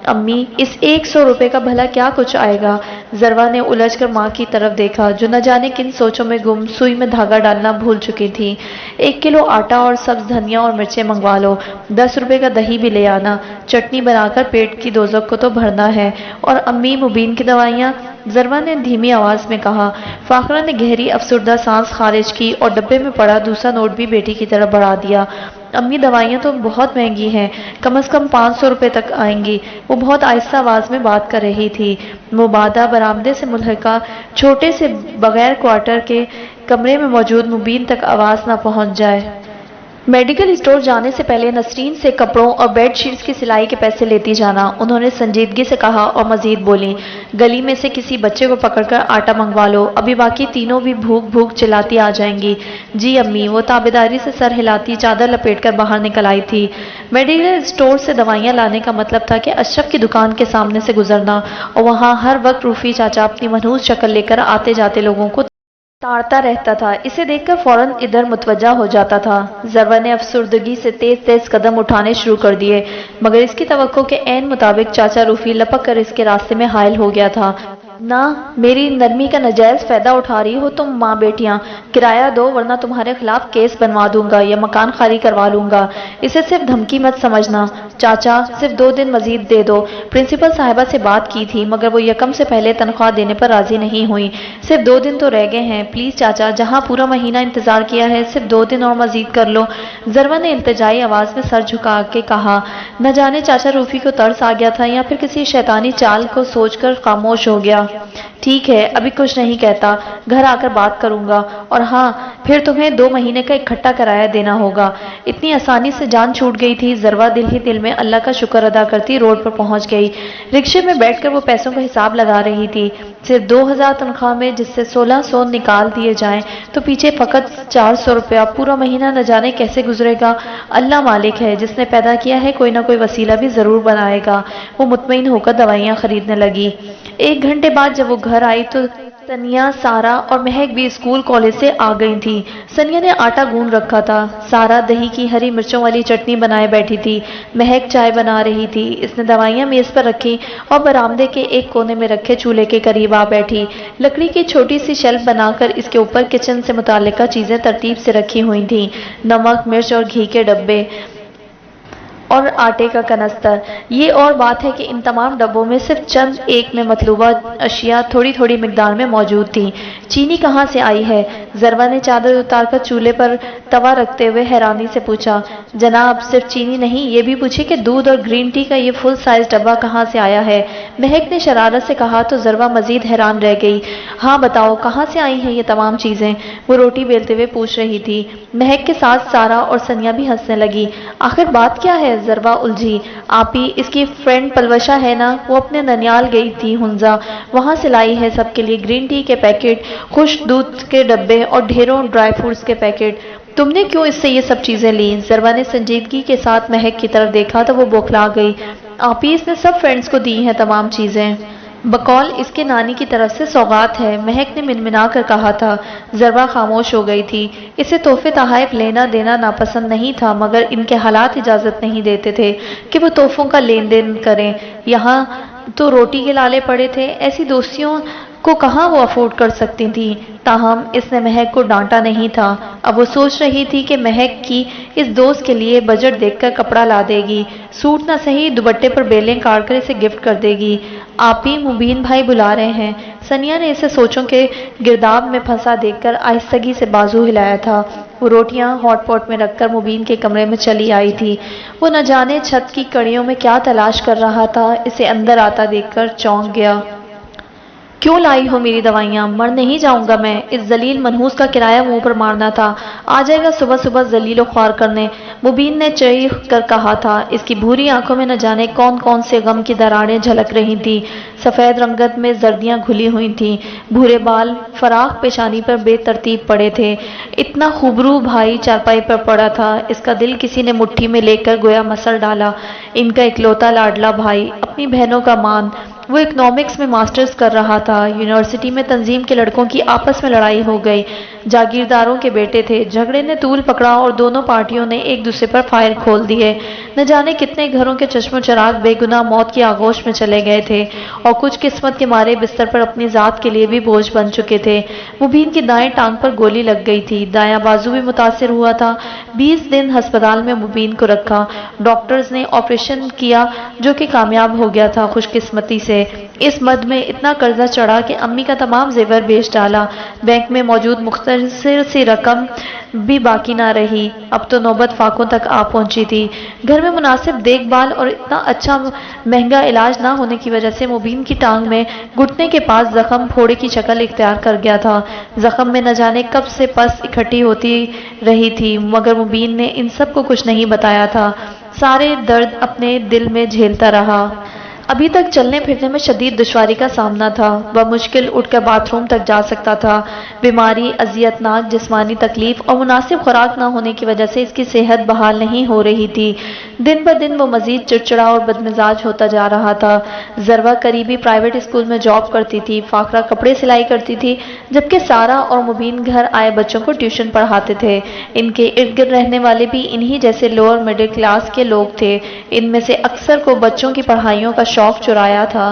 امی، اس 100 روپے کا بھلا کیا کچھ آئے گا؟ ذروہ نے الجھ کر ماں کی طرف دیکھا جو نہ جانے کن سوچوں میں گم، سوئی میں دھاگا ڈالنا بھول چکی تھی۔ 1 کلو آٹا اور سبز دھنیا اور مرچیں منگوا لو، 10 روپے کا دہی بھی لے آنا، چٹنی بنا کر پیٹ کی دوزخ کو تو بھرنا ہے، اور امی مبین کی دوائیاں، ذروہ نے دھیمی آواز میں کہا۔ فاخرہ نے گہری افسردہ سانس خارج کی اور ڈبے میں پڑا دوسرا نوٹ بھی بیٹی کی طرف بڑھا دیا۔ امی، دوائیاں تو بہت مہنگی ہیں، کم از کم 500 روپے تک آئیں گی۔ وہ بہت آہستہ آواز میں بات کر رہی تھی۔ مبادہ برآمدے سے ملحقہ چھوٹے سے بغیر کوارٹر کے کمرے میں موجود مبین تک آواز نہ پہنچ جائے۔ میڈیکل اسٹور جانے سے پہلے نسرین سے کپڑوں اور بیڈ شیٹس کی سلائی کے پیسے لیتی جانا، انہوں نے سنجیدگی سے کہا اور مزید بولی، گلی میں سے کسی بچے کو پکڑ کر آٹا منگوا لو، ابھی باقی تینوں بھی بھوک بھوک چلاتی آ جائیں گی۔ جی امی، وہ تابیداری سے سر ہلاتی چادر لپیٹ کر باہر نکل آئی تھی۔ میڈیکل اسٹور سے دوائیاں لانے کا مطلب تھا کہ اشرف کی دکان کے سامنے سے گزرنا، اور وہاں ہر وقت روفی چاچا اپنی منحوس شکل لے کر آتے جاتے لوگوں کو تاڑتا رہتا تھا۔ اسے دیکھ کر فوراً ادھر متوجہ ہو جاتا تھا۔ ذروہ نے افسردگی سے تیز تیز قدم اٹھانے شروع کر دیے، مگر اس کی توقع کے عین مطابق چاچا روفی لپک کر اس کے راستے میں حائل ہو گیا تھا۔ نہ میری نرمی کا نجائز فائدہ اٹھا رہی ہو تم ماں بیٹیاں، کرایہ دو ورنہ تمہارے خلاف کیس بنوا دوں گا یا مکان خالی کروا لوں گا۔ اسے صرف دھمکی مت سمجھنا چاچا، صرف 2 دن مزید دے دو۔ پرنسپل صاحبہ سے بات کی تھی مگر وہ یکم سے پہلے تنخواہ دینے پر راضی نہیں ہوئی۔ صرف 2 دن تو رہ گئے ہیں، پلیز چاچا، جہاں پورا مہینہ انتظار کیا ہے صرف 2 دن اور مزید کر لو۔ ذروہ نے التجائی آواز میں سر جھکا کے کہا۔ نہ جانے چاچا روفی کو ترس آ گیا تھا یا پھر کسی شیطانی چال کو سوچ کر خاموش ہو گیا۔ ٹھیک ہے، ابھی کچھ نہیں کہتا، گھر آ کر بات کروں گا، اور ہاں پھر تمہیں 2 مہینے کا اکٹھا کرایہ دینا ہوگا۔ اتنی آسانی سے جان چھوٹ گئی تھی۔ ذروہ دل ہی دل میں اللہ کا شکر ادا کرتی روڈ پر پہنچ گئی۔ رکشے میں بیٹھ کر وہ پیسوں کا حساب لگا رہی تھی۔ صرف 2000 تنخواہ میں جس سے 1600 نکال دیے جائیں تو پیچھے فقط 400 روپیہ، پورا مہینہ نہ جانے کیسے گزرے گا۔ اللہ مالک ہے، جس نے پیدا کیا ہے کوئی نہ کوئی وسیلہ بھی ضرور بنائے گا۔ وہ مطمئن ہو کر دوائیاں خریدنے لگی۔ 1 گھنٹے بعد جب وہ گھر آئی تو سنیا، سارا اور مہک بھی اسکول کالج سے آ گئی تھی۔ سنیا نے آٹا گوندھ رکھا تھا، سارا دہی کی ہری مرچوں والی چٹنی بنائے بیٹھی تھی، مہک چائے بنا رہی تھی۔ اس نے دوائیاں میز پر رکھی اور برآمدے کے ایک کونے میں رکھے چولہے کے قریب آ بیٹھی۔ لکڑی کی چھوٹی سی شیلف بنا کر اس کے اوپر کچن سے متعلقہ چیزیں ترتیب سے رکھی ہوئی تھیں، نمک، مرچ اور گھی کے ڈبے اور آٹے کا کنستر۔ یہ اور بات ہے کہ ان تمام ڈبوں میں صرف چند ایک میں مطلوبہ اشیاء تھوڑی تھوڑی مقدار میں موجود تھیں۔ چینی کہاں سے آئی ہے؟ ذروہ نے چادر اتار کر چولہے پر توا رکھتے ہوئے حیرانی سے پوچھا۔ جناب، صرف چینی نہیں، یہ بھی پوچھیں کہ دودھ اور گرین ٹی کا یہ فل سائز ڈبہ کہاں سے آیا ہے؟ مہک نے شرارت سے کہا تو ذروہ مزید حیران رہ گئی۔ ہاں بتاؤ، کہاں سے آئی ہیں یہ تمام چیزیں؟ وہ روٹی بیلتے ہوئے پوچھ رہی تھی۔ مہک کے ساتھ سارا اور سنیا بھی ہنسنے لگی۔ آخر بات کیا ہے؟ ذروہ الجھی۔ آپی، اس کی فرینڈ پلوشا ہے نا، وہ اپنے ننیال گئی تھی ہنزا، وہاں سے لائی ہے سب کے لیے گرین ٹی کے پیکٹ، خشک دودھ کے ڈبے اور ڈھیروں ڈرائی فروٹس کے پیکٹ۔ تم نے کیوں اس سے یہ سب چیزیں لیں؟ ذروہ نے سنجیدگی کے ساتھ مہک کی طرف دیکھا تو وہ بوکھلا گئی۔ آپی، اس نے سب فرینڈز کو دی ہیں تمام چیزیں، بقول اس کے نانی کی طرف سے سوغات ہے، مہک نے منمنا کر کہا تھا۔ ذروہ خاموش ہو گئی تھی۔ اسے تحفے تحائف لینا دینا ناپسند نہیں تھا مگر ان کے حالات اجازت نہیں دیتے تھے کہ وہ تحفوں کا لین دین کریں۔ یہاں تو روٹی کے لالے پڑے تھے، ایسی دوستیوں کو کہاں وہ افورڈ کر سکتی تھی؟ تاہم اس نے مہک کو ڈانٹا نہیں تھا۔ اب وہ سوچ رہی تھی کہ مہک کی اس دوست کے لیے بجٹ دیکھ کر کپڑا لا دے گی، سوٹ نہ صحیح دوپٹے پر بیلیں کاٹ کر اسے گفٹ کر دے گی۔ آپی، مبین بھائی بلا رہے ہیں۔ سنیا نے اسے سوچوں کے گرداب میں پھنسا دیکھ کر آہستگی سے بازو ہلایا تھا۔ وہ روٹیاں ہاٹ پاٹ میں رکھ کر مبین کے کمرے میں چلی آئی تھی۔ وہ نہ جانے چھت کی کڑیوں میں کیا تلاش کر رہا تھا، اسے اندر آتا دیکھ کر چونک گیا۔ کیوں لائی ہو میری دوائیاں؟ مر نہیں جاؤں گا میں؟ اس ذلیل منحوس کا کرایہ منہ پر مارنا تھا، آ جائے گا صبح صبح ذلیل و خوار کرنے، مبین نے چیخ کر کہا تھا۔ اس کی بھوری آنکھوں میں نہ جانے کون کون سے غم کی دراڑیں جھلک رہی تھیں، سفید رنگت میں زردیاں گھلی ہوئی تھیں، بھورے بال فراخ پیشانی پر بے ترتیب پڑے تھے۔ اتنا خوبرو بھائی چارپائی پر پڑا تھا، اس کا دل کسی نے مٹھی میں لے کر گویا مسل ڈالا۔ ان کا اکلوتا لاڈلا بھائی، اپنی بہنوں کا مان۔ وہ اکنامکس میں ماسٹرز کر رہا تھا۔ یونیورسٹی میں تنظیم کے لڑکوں کی آپس میں لڑائی ہو گئی، جاگیرداروں کے بیٹے تھے، جھگڑے نے طول پکڑا اور دونوں پارٹیوں نے ایک دوسرے پر فائر کھول دیے۔ نہ جانے کتنے گھروں کے چشم و چراغ بے گناہ موت کی آغوش میں چلے گئے تھے اور کچھ قسمت کے مارے بستر پر اپنی ذات کے لیے بھی بوجھ بن چکے تھے۔ مبین کی دائیں ٹانگ پر گولی لگ گئی تھی، دایاں بازو بھی متاثر ہوا تھا۔ 20 دن ہسپتال میں مبین کو رکھا۔ ڈاکٹرز نے آپریشن کیا جو کہ کامیاب ہو گیا تھا خوش قسمتی سے۔ اس مد میں اتنا قرضہ چڑھا کہ امی کا تمام زیور بیچ ڈالا، بینک میں موجود مختصر سی رقم بھی باقی نہ رہی۔ اب تو نوبت فاقوں تک آ پہنچی تھی۔ گھر میں مناسب دیکھ بھال اور اتنا اچھا مہنگا علاج نہ ہونے کی وجہ سے مبین کی ٹانگ میں گھٹنے کے پاس زخم پھوڑے کی شکل اختیار کر گیا تھا۔ زخم میں نہ جانے کب سے پس اکٹھی ہوتی رہی تھی مگر مبین نے ان سب کو کچھ نہیں بتایا تھا، سارے درد اپنے دل میں جھیلتا رہا۔ ابھی تک چلنے پھرنے میں شدید دشواری کا سامنا تھا، بمشکل اٹھ کر باتھ روم تک جا سکتا تھا۔ بیماری، اذیتناک جسمانی تکلیف اور مناسب خوراک نہ ہونے کی وجہ سے اس کی صحت بحال نہیں ہو رہی تھی۔ دن بدن وہ مزید چڑچڑا اور بدمزاج ہوتا جا رہا تھا۔ ذروہ قریبی پرائیویٹ اسکول میں جاب کرتی تھی، فاخرہ کپڑے سلائی کرتی تھی، جبکہ سارا اور مبین گھر آئے بچوں کو ٹیوشن پڑھاتے تھے۔ ان کے ارد گرد رہنے والے بھی انہی جیسے لوور مڈل کلاس کے لوگ تھے، ان میں سے اکثر کو بچوں کی پڑھائیوں کا شوق چرایا تھا۔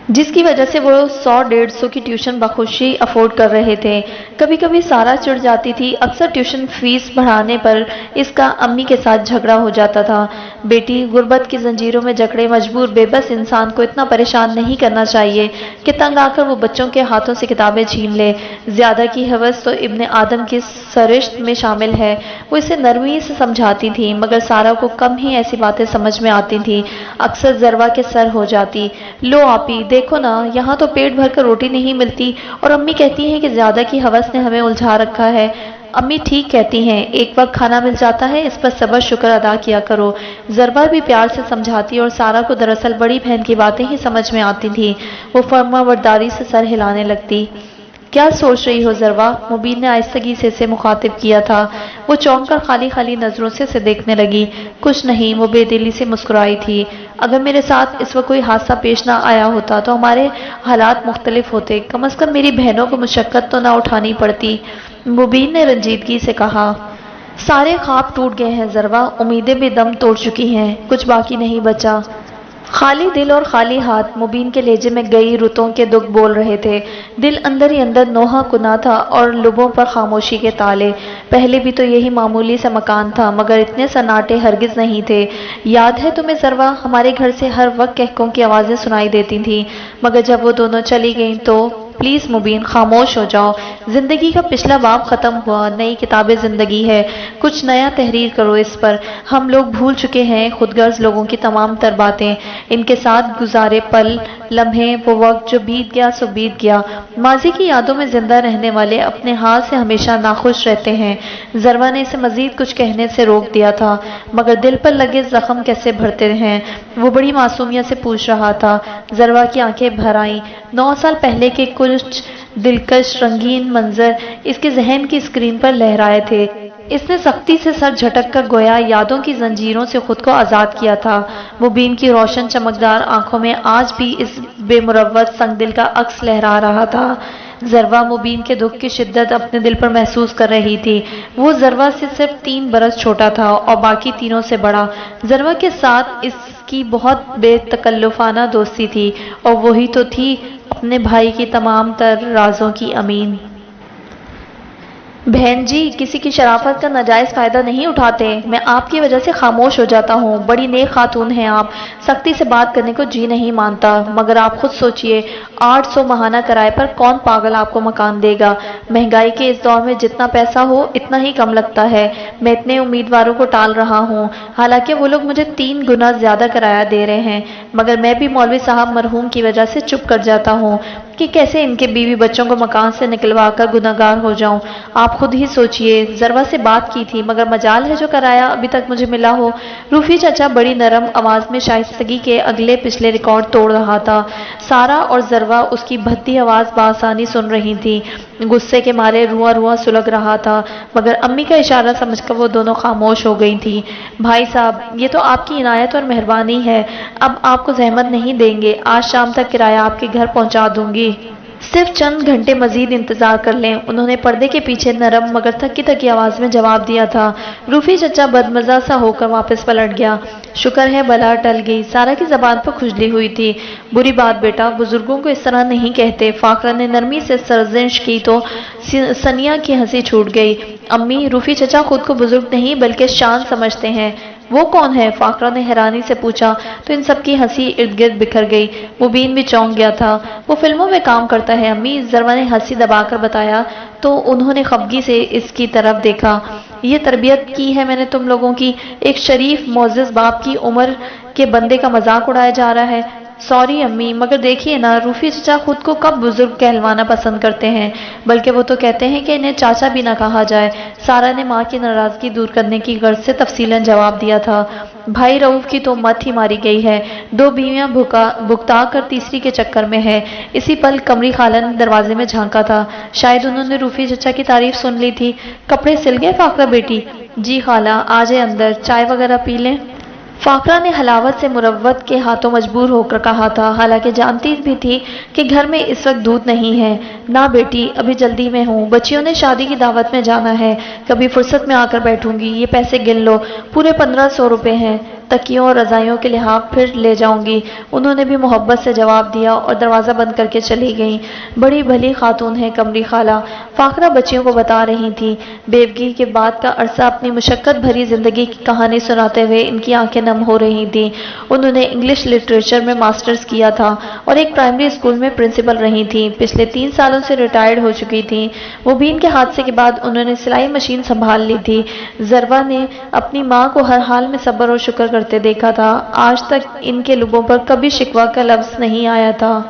جس کی وجہ سے وہ 100-150 کی ٹیوشن بخوشی افورڈ کر رہے تھے۔ کبھی کبھی سارا چڑ جاتی تھی، اکثر ٹیوشن فیس بڑھانے پر اس کا امی کے ساتھ جھگڑا ہو جاتا تھا۔ بیٹی، غربت کی زنجیروں میں جکڑے مجبور بے بس انسان کو اتنا پریشان نہیں کرنا چاہیے کہ تنگ آ کر وہ بچوں کے ہاتھوں سے کتابیں چھین لے۔ زیادہ کی ہوس تو ابن آدم کی سرشت میں شامل ہے۔ وہ اسے نرمی سے سمجھاتی تھی، مگر سارا کو کم ہی ایسی باتیں سمجھ میں آتی تھی۔ اکثر ضروا کے سر ہو جاتی، لو آپی دیکھو نا، یہاں تو پیٹ بھر کر روٹی نہیں ملتی اور امی کہتی ہیں کہ زیادہ کی ہوس نے ہمیں الجھا رکھا ہے۔ امی ٹھیک کہتی ہیں، ایک وقت کھانا مل جاتا ہے، اس پر صبر شکر ادا کیا کرو۔ ضربا بھی پیار سے سمجھاتی اور سارا کو دراصل بڑی بہن کی باتیں ہی سمجھ میں آتی تھی۔ وہ فرما برداری سے سر ہلانے لگتی۔ کیا سوچ رہی ہو ضروا؟ مبین نے آہستگی سے اسے مخاطب کیا تھا۔ وہ چونک کر خالی خالی نظروں سے اسے دیکھنے لگی۔ کچھ نہیں، وہ بے دلی سے مسکرائی تھی۔ اگر میرے ساتھ اس وقت کوئی حادثہ پیش نہ آیا ہوتا تو ہمارے حالات مختلف ہوتے، کم از کم میری بہنوں کو مشقت تو نہ اٹھانی پڑتی، مبین نے رنجیدگی سے کہا۔ سارے خواب ٹوٹ گئے ہیں ضروا، امیدیں بھی دم توڑ چکی ہیں، کچھ باقی نہیں بچا۔ خالی دل اور خالی ہاتھ، مبین کے لہجے میں گئی رتوں کے دکھ بول رہے تھے۔ دل اندر ہی اندر نوحہ کنا تھا اور لبوں پر خاموشی کے تالے۔ پہلے بھی تو یہی معمولی سا مکان تھا، مگر اتنے سناٹے ہرگز نہیں تھے۔ یاد ہے تمہیں ضروا، ہمارے گھر سے ہر وقت کہکوں کی آوازیں سنائی دیتی تھیں، مگر جب وہ دونوں چلی گئیں تو… پلیز مبین خاموش ہو جاؤ، زندگی کا پچھلا باب ختم ہوا، نئی کتاب زندگی ہے، کچھ نیا تحریر کرو اس پر۔ ہم لوگ بھول چکے ہیں خود غرض لوگوں کی تمام تر باتیں، ان کے ساتھ گزارے پل، لمحے، وہ وقت جو بیت گیا سو بیت گیا۔ ماضی کی یادوں میں زندہ رہنے والے اپنے حال سے ہمیشہ ناخوش رہتے ہیں۔ ضروا نے اسے مزید کچھ کہنے سے روک دیا تھا، مگر دل پر لگے زخم کیسے بھرتے ہیں، وہ بڑی معصومیت سے پوچھ رہا تھا۔ ضروا کی آنکھیں بھر آئیں۔ 9 سال پہلے کے کچھ دلکش رنگین منظر اس کے ذہن کی اسکرین پر لہرائے تھے۔ اس نے سختی سے سر جھٹک کر گویا یادوں کی زنجیروں سے خود کو آزاد کیا تھا۔ مبین کی روشن چمکدار آنکھوں میں آج بھی اس بے مروت سنگ دل کا عکس لہرا رہا تھا۔ ضروا مبین کے دکھ کی شدت اپنے دل پر محسوس کر رہی تھی۔ وہ ضروا سے صرف 3 برس چھوٹا تھا اور باقی تینوں سے بڑا۔ ضروا کے ساتھ اس کی بہت بے تکلفانہ دوستی تھی اور وہی تو تھی اپنے بھائی کی تمام تر رازوں کی امین۔ بہن جی، کسی کی شرافت کا ناجائز فائدہ نہیں اٹھاتے، میں آپ کی وجہ سے خاموش ہو جاتا ہوں، بڑی نیک خاتون ہیں آپ، سختی سے بات کرنے کو جی نہیں مانتا، مگر آپ خود سوچئے 800 ماہانہ کرائے پر کون پاگل آپ کو مکان دے گا؟ مہنگائی کے اس دور میں جتنا پیسہ ہو اتنا ہی کم لگتا ہے۔ میں اتنے امیدواروں کو ٹال رہا ہوں، حالانکہ وہ لوگ مجھے 3 گنا زیادہ کرایہ دے رہے ہیں، مگر میں بھی مولوی صاحب مرحوم کی وجہ سے چپ کر جاتا ہوں کہ کیسے ان کے بیوی بچوں کو مکان سے نکلوا کر گنہگار ہو جاؤں۔ آپ خود ہی سوچئے، ضروا سے بات کی تھی، مگر مجال ہے جو کرایہ ابھی تک مجھے ملا ہو؟ روفی چچا بڑی نرم آواز میں شائستگی کے اگلے پچھلے ریکارڈ توڑ رہا تھا۔ سارا اور ضروا اس کی بھدی آواز بآسانی سن رہی تھی۔ غصے کے مارے رواں رواں سلگ رہا تھا، مگر امی کا اشارہ سمجھ کر وہ دونوں خاموش ہو گئی تھی۔ بھائی صاحب، یہ تو آپ کی عنایت اور مہربانی ہے، اب آپ کو زحمت نہیں دیں گے، آج شام تک کرایہ آپ کے گھر پہنچا دوں گی۔ صرف چند گھنٹے مزید انتظار کر لیں، انہوں نے پردے کے پیچھے نرم مگر تھکی تھکی آواز میں جواب دیا تھا۔ روفی چچا بدمزہ سا ہو کر واپس پلٹ گیا۔ شکر ہے بلا ٹل گئی، سارا کی زبان پر کھجلی ہوئی تھی۔ بری بات بیٹا، بزرگوں کو اس طرح نہیں کہتے۔ فاقرہ نے نرمی سے سرزنش کی تو ثنیا کی ہنسی چھوٹ گئی۔ امی، روفی چچا خود کو بزرگ نہیں بلکہ شان سمجھتے ہیں۔ وہ کون ہے؟ فاقرہ نے حیرانی سے پوچھا تو ان سب کی ہنسی ارد گرد بکھر گئی۔ مبین بھی چونک گیا تھا۔ وہ فلموں میں کام کرتا ہے امی، ضروا نے ہنسی دبا کر بتایا تو انہوں نے خفگی سے اس کی طرف دیکھا۔ یہ تربیت کی ہے میں نے تم لوگوں کی، ایک شریف معزز باپ کی عمر کے بندے کا مذاق اڑایا جا رہا ہے۔ سوری امی، مگر دیکھیے نا، روفی چچا خود کو کب بزرگ کہلوانا پسند کرتے ہیں، بلکہ وہ تو کہتے ہیں کہ انہیں چاچا بھی نہ کہا جائے۔ سارا نے ماں کی ناراضگی دور کرنے کی غرض سے تفصیلاً جواب دیا تھا۔ بھائی رؤوف کی تو مت ہی ماری گئی ہے، 2 بیویاں بھگتا کر تیسری کے چکر میں ہے۔ اسی پل قمری خالہ نے دروازے میں جھانکا تھا، شاید انہوں نے روفی چچا کی تعریف سن لی تھی۔ کپڑے سل گئے فاقرہ بیٹی؟ جی خالہ، آ جائے اندر، چائے وغیرہ پی لیں۔ فاقرہ نے حلاوت سے مروت کے ہاتھوں مجبور ہو کر کہا تھا، حالانکہ جانتی بھی تھی کہ گھر میں اس وقت دودھ نہیں ہے۔ نہ بیٹی، ابھی جلدی میں ہوں، بچیوں نے شادی کی دعوت میں جانا ہے، کبھی فرصت میں آ کر بیٹھوں گی۔ یہ پیسے گن لو، پورے 1500 روپے ہیں۔ تکیوں اور رضائیوں کے لحاف پھر لے جاؤں گی۔ انہوں نے بھی محبت سے جواب دیا اور دروازہ بند کر کے چلی گئیں۔ بڑی بھلی خاتون ہے قمری خالہ، فاخرہ بچیوں کو بتا رہی تھی۔ بیوگی کے بعد کا عرصہ اپنی مشقت بھری زندگی کی کہانی سناتے ہوئے ان کی آنکھیں نم ہو رہی تھیں۔ انہوں نے انگلش لٹریچر میں ماسٹرز کیا تھا اور ایک پرائمری اسکول میں پرنسپل رہی تھیں۔ پچھلے 3 سالوں سے ریٹائرڈ ہو چکی تھیں۔ مبین کے حادثے کے بعد انہوں نے سلائی مشین سنبھال لی تھی۔ ضربہ نے اپنی ماں کو ہر حال میں صبر اور شکر کرتے دیکھا تھا۔ آج تک ان کے لبوں پر کبھی شکوہ کا لفظ نہیں آیا تھا۔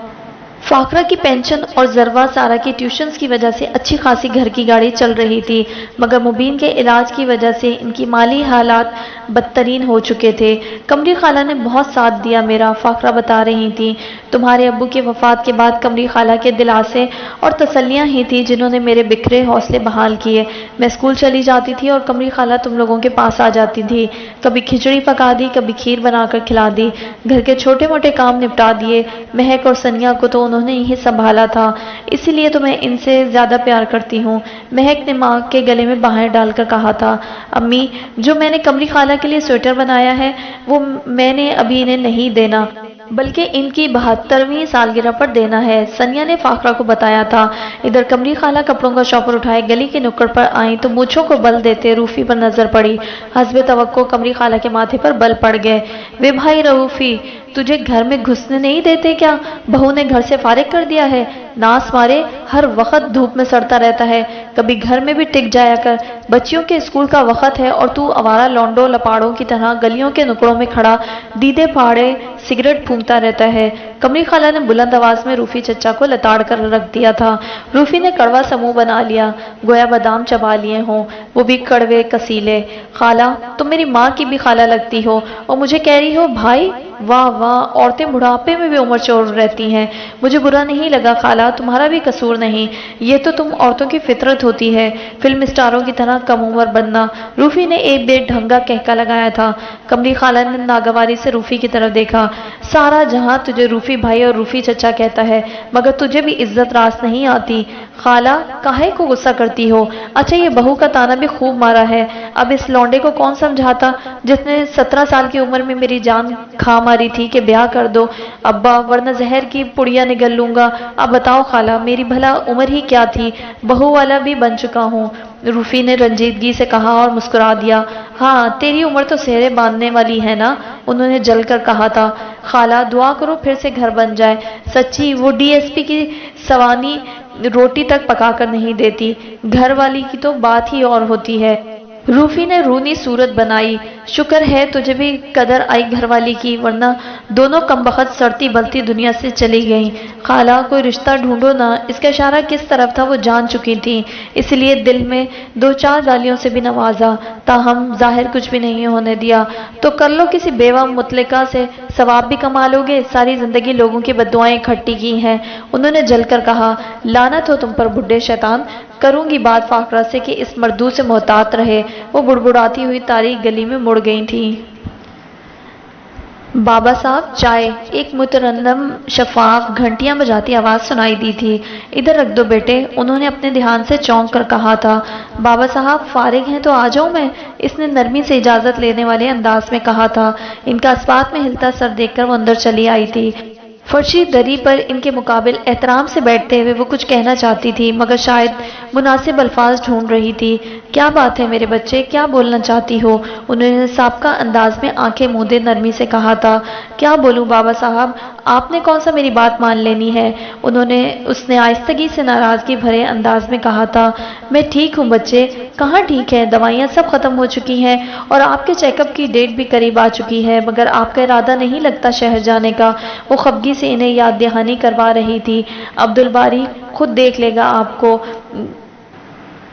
فاخرہ کی پینشن اور ضربہ سارہ کی ٹیوشنز کی وجہ سے اچھی خاصی گھر کی گاڑی چل رہی تھی، مگر مبین کے علاج کی وجہ سے ان کی مالی حالات بدترین ہو چکے تھے۔ قمری خالہ نے بہت ساتھ دیا میرا، فاخرہ بتا رہی تھیں۔ تمہارے ابو کی وفات کے بعد قمری خالہ کے دلاسے اور تسلیاں ہی تھیں جنہوں نے میرے بکھرے حوصلے بحال کیے۔ میں اسکول چلی جاتی تھی اور قمری خالہ تم لوگوں کے پاس آ جاتی تھی، کبھی کھچڑی پکا دی، کبھی کھیر بنا کر کھلا دی، گھر کے چھوٹے موٹے کام نپٹا دیے۔ مہک اور سنیا کو تو انہوں نے ہی سنبھالا تھا، اسی لیے تو میں ان سے زیادہ پیار کرتی ہوں۔ مہک نے ماں کے گلے میں باہیں ڈال کر کہا تھا، امی جو میں نے قمری خالہ کے لیے سویٹر بنایا ہے وہ میں نے ابھی انہیں نہیں دینا، بلکہ ان کی 72ویں سالگرہ پر دینا ہے، سنیا نے فاخرہ کو بتایا تھا۔ ادھر قمری خالہ کپڑوں کا شوپر اٹھائے گلی کے نکڑ پر آئیں تو مونچھوں کو بل دیتے روفی پر نظر پڑی۔ حسب توقع قمری خالہ کے ماتھے پر بل پڑ گئے۔ وے بھائی روفی، تجھے گھر میں گھسنے نہیں دیتے کیا؟ بہو نے گھر سے فارغ کر دیا ہے؟ ناس مارے ہر وقت دھوپ میں سڑتا رہتا ہے، کبھی گھر میں بھی ٹک جایا کر۔ بچیوں کے اسکول کا وقت ہے اور تو آوارہ لونڈوں لپاڑوں کی طرح گلیوں کے نکڑوں میں کھڑا دیدے پھاڑے سگریٹ پھونکتا رہتا ہے۔ قمری خالہ نے بلند آواز میں روفی چچا کو لتاڑ کر رکھ دیا تھا۔ روفی نے کڑوا سا منہ بنا لیا، گویا بادام چبا لیے ہوں، وہ بھی کڑوے کسیلے۔ خالہ تم میری ماں کی بھی خالہ لگتی ہو اور مجھے کہہ رہی ہو بھائی؟ واہ واہ، عورتیں بڑھاپے میں بھی عمر چور رہتی ہیں۔ مجھے برا نہیں لگا خالہ، تمہارا بھی قصور نہیں، یہ تو تم عورتوں کی فطرت ہوتی ہے، فلم اسٹاروں کی طرح کم عمر بننا۔ روفی نے ایک بے ڈھنگا کہکا لگایا تھا۔ قمری خالہ نے ناگواری سے روفی کی طرف دیکھا۔ سارا جہاں تجھے روفی بھائی اور روفی چچا کہتا ہے، مگر تجھے بھی عزت راست نہیں آتی۔ خالہ کاہے کو غصہ کرتی ہو؟ اچھا یہ بہو کا تانا بھی خوب مارا ہے، اب اس لونڈے کو کون سمجھاتا جس نے 17 سال کی عمر میں میری جان کھا ماری تھی کہ بیاہ کر دو ابا، ورنہ زہر کی پڑیا نگل لوں گا۔ اب بتاؤ خالہ میری بھلا عمر ہی کیا تھی، بہو والا بھی بن چکا ہوں۔ روفی نے رنجیدگی سے کہا اور مسکرا دیا۔ ہاں تیری عمر تو سہرے باندھنے والی ہے نا، انہوں نے جل کر کہا تھا۔ خالہ دعا کرو پھر سے گھر بن جائے، سچی وہ ڈی ایس پی کی سوانی روٹی تک پکا کر نہیں دیتی، گھر والی کی تو بات ہی اور ہوتی ہے۔ روفی نے رونی صورت بنائی۔ شکر ہے تجھے بھی قدر آئی گھر والی کی، ورنہ دونوں کمبخت سڑتی بلتی دنیا سے چلی گئیں۔ خالہ کوئی رشتہ ڈھونڈو نا، اس کا اشارہ کس طرف تھا وہ جان چکی تھیں، اس لیے دل میں 2-4 گالیوں سے بھی نوازا، تاہم ظاہر کچھ بھی نہیں ہونے دیا۔ تو کر لو کسی بیوہ مطلقہ سے، ثواب بھی کما لو گے، ساری زندگی لوگوں کی بددعائیں اکٹھی کی ہیں، انہوں نے جل کر کہا۔ لعنت ہو تم پر بڈھے شیطان، کروں گی بات فاخرہ سے کہ اس مردود سے محتاط رہے۔ وہ بڑبڑاتی ہوئی تاریک گلی میں مڑ گئی تھی۔ بابا صاحب چائے، ایک مترنم شفاف گھنٹیاں بجاتی آواز سنائی دی تھی۔ ادھر رکھ دو بیٹے، انہوں نے اپنے دھیان سے چونک کر کہا تھا۔ بابا صاحب فارغ ہیں تو آ جاؤں میں، اس نے نرمی سے اجازت لینے والے انداز میں کہا تھا۔ ان کا اسبات میں ہلتا سر دیکھ کر وہ اندر چلی آئی تھی۔ فرشی دری پر ان کے مقابل احترام سے بیٹھتے ہوئے وہ کچھ کہنا چاہتی تھی، مگر شاید مناسب الفاظ ڈھونڈ رہی تھی۔ کیا بات ہے میرے بچے، کیا بولنا چاہتی ہو؟ انہوں نے سابقہ انداز میں آنکھیں موندے نرمی سے کہا تھا۔ کیا بولوں بابا صاحب، آپ نے کون سا میری بات مان لینی ہے؟ اس نے آہستگی سے ناراضگی بھرے انداز میں کہا تھا۔ میں ٹھیک ہوں بچے۔ کہاں ٹھیک ہے، دوائیاں سب ختم ہو چکی ہیں اور آپ کے چیک اپ کی ڈیٹ بھی قریب آ چکی ہے، مگر آپ کا ارادہ نہیں لگتا شہر جانے کا۔ وہ خفگی سے انہیں یاد دہانی کروا رہی تھی۔ عبدالباری خود دیکھ لے گا آپ کو۔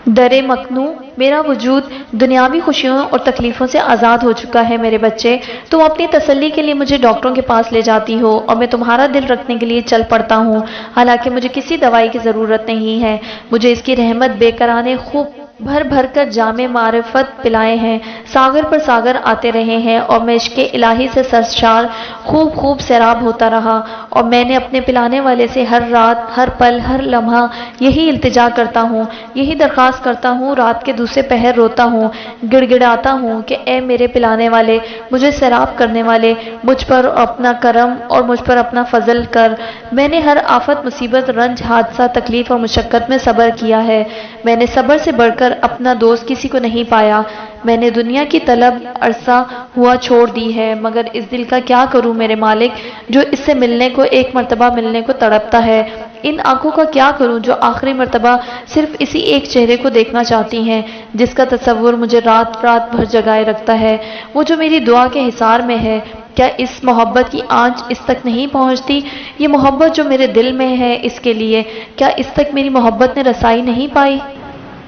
درے مکنوں، میرا وجود دنیاوی خوشیوں اور تکلیفوں سے آزاد ہو چکا ہے میرے بچے۔ تم اپنی تسلی کے لیے مجھے ڈاکٹروں کے پاس لے جاتی ہو اور میں تمہارا دل رکھنے کے لیے چل پڑتا ہوں، حالانکہ مجھے کسی دوائی کی ضرورت نہیں ہے۔ مجھے اس کی رحمت بے قرار نے خوب بھر بھر کر جام معرفت پلائے ہیں، ساغر پر ساغر آتے رہے ہیں، اور میں عشق الہی سے سرشار خوب خوب سیراب ہوتا رہا، اور میں نے اپنے پلانے والے سے ہر رات، ہر پل، ہر لمحہ یہی التجا کرتا ہوں، یہی درخواست کرتا ہوں، رات کے دوسرے پہر روتا ہوں، گڑ گڑاتا ہوں کہ اے میرے پلانے والے، مجھے سیراب کرنے والے، مجھ پر اپنا کرم اور مجھ پر اپنا فضل کر۔ میں نے ہر آفت، مصیبت، رنج، حادثہ، تکلیف اور مشقت میں صبر کیا ہے، میں نے صبر سے بڑھ کر اپنا دوست کسی کو نہیں پایا، میں نے دنیا کی طلب عرصہ ہوا چھوڑ دی ہے، مگر اس دل کا کیا کروں میرے مالک، جو اس سے ملنے کو، ایک مرتبہ ملنے کو تڑپتا ہے، ان آنکھوں کا کیا کروں جو آخری مرتبہ صرف اسی ایک چہرے کو دیکھنا چاہتی ہیں، جس کا تصور مجھے رات رات بھر جگائے رکھتا ہے، وہ جو میری دعا کے حصار میں ہے۔ کیا اس محبت کی آنچ اس تک نہیں پہنچتی؟ یہ محبت جو میرے دل میں ہے، اس کے لیے کیا اس تک میری محبت نے رسائی نہیں پائی؟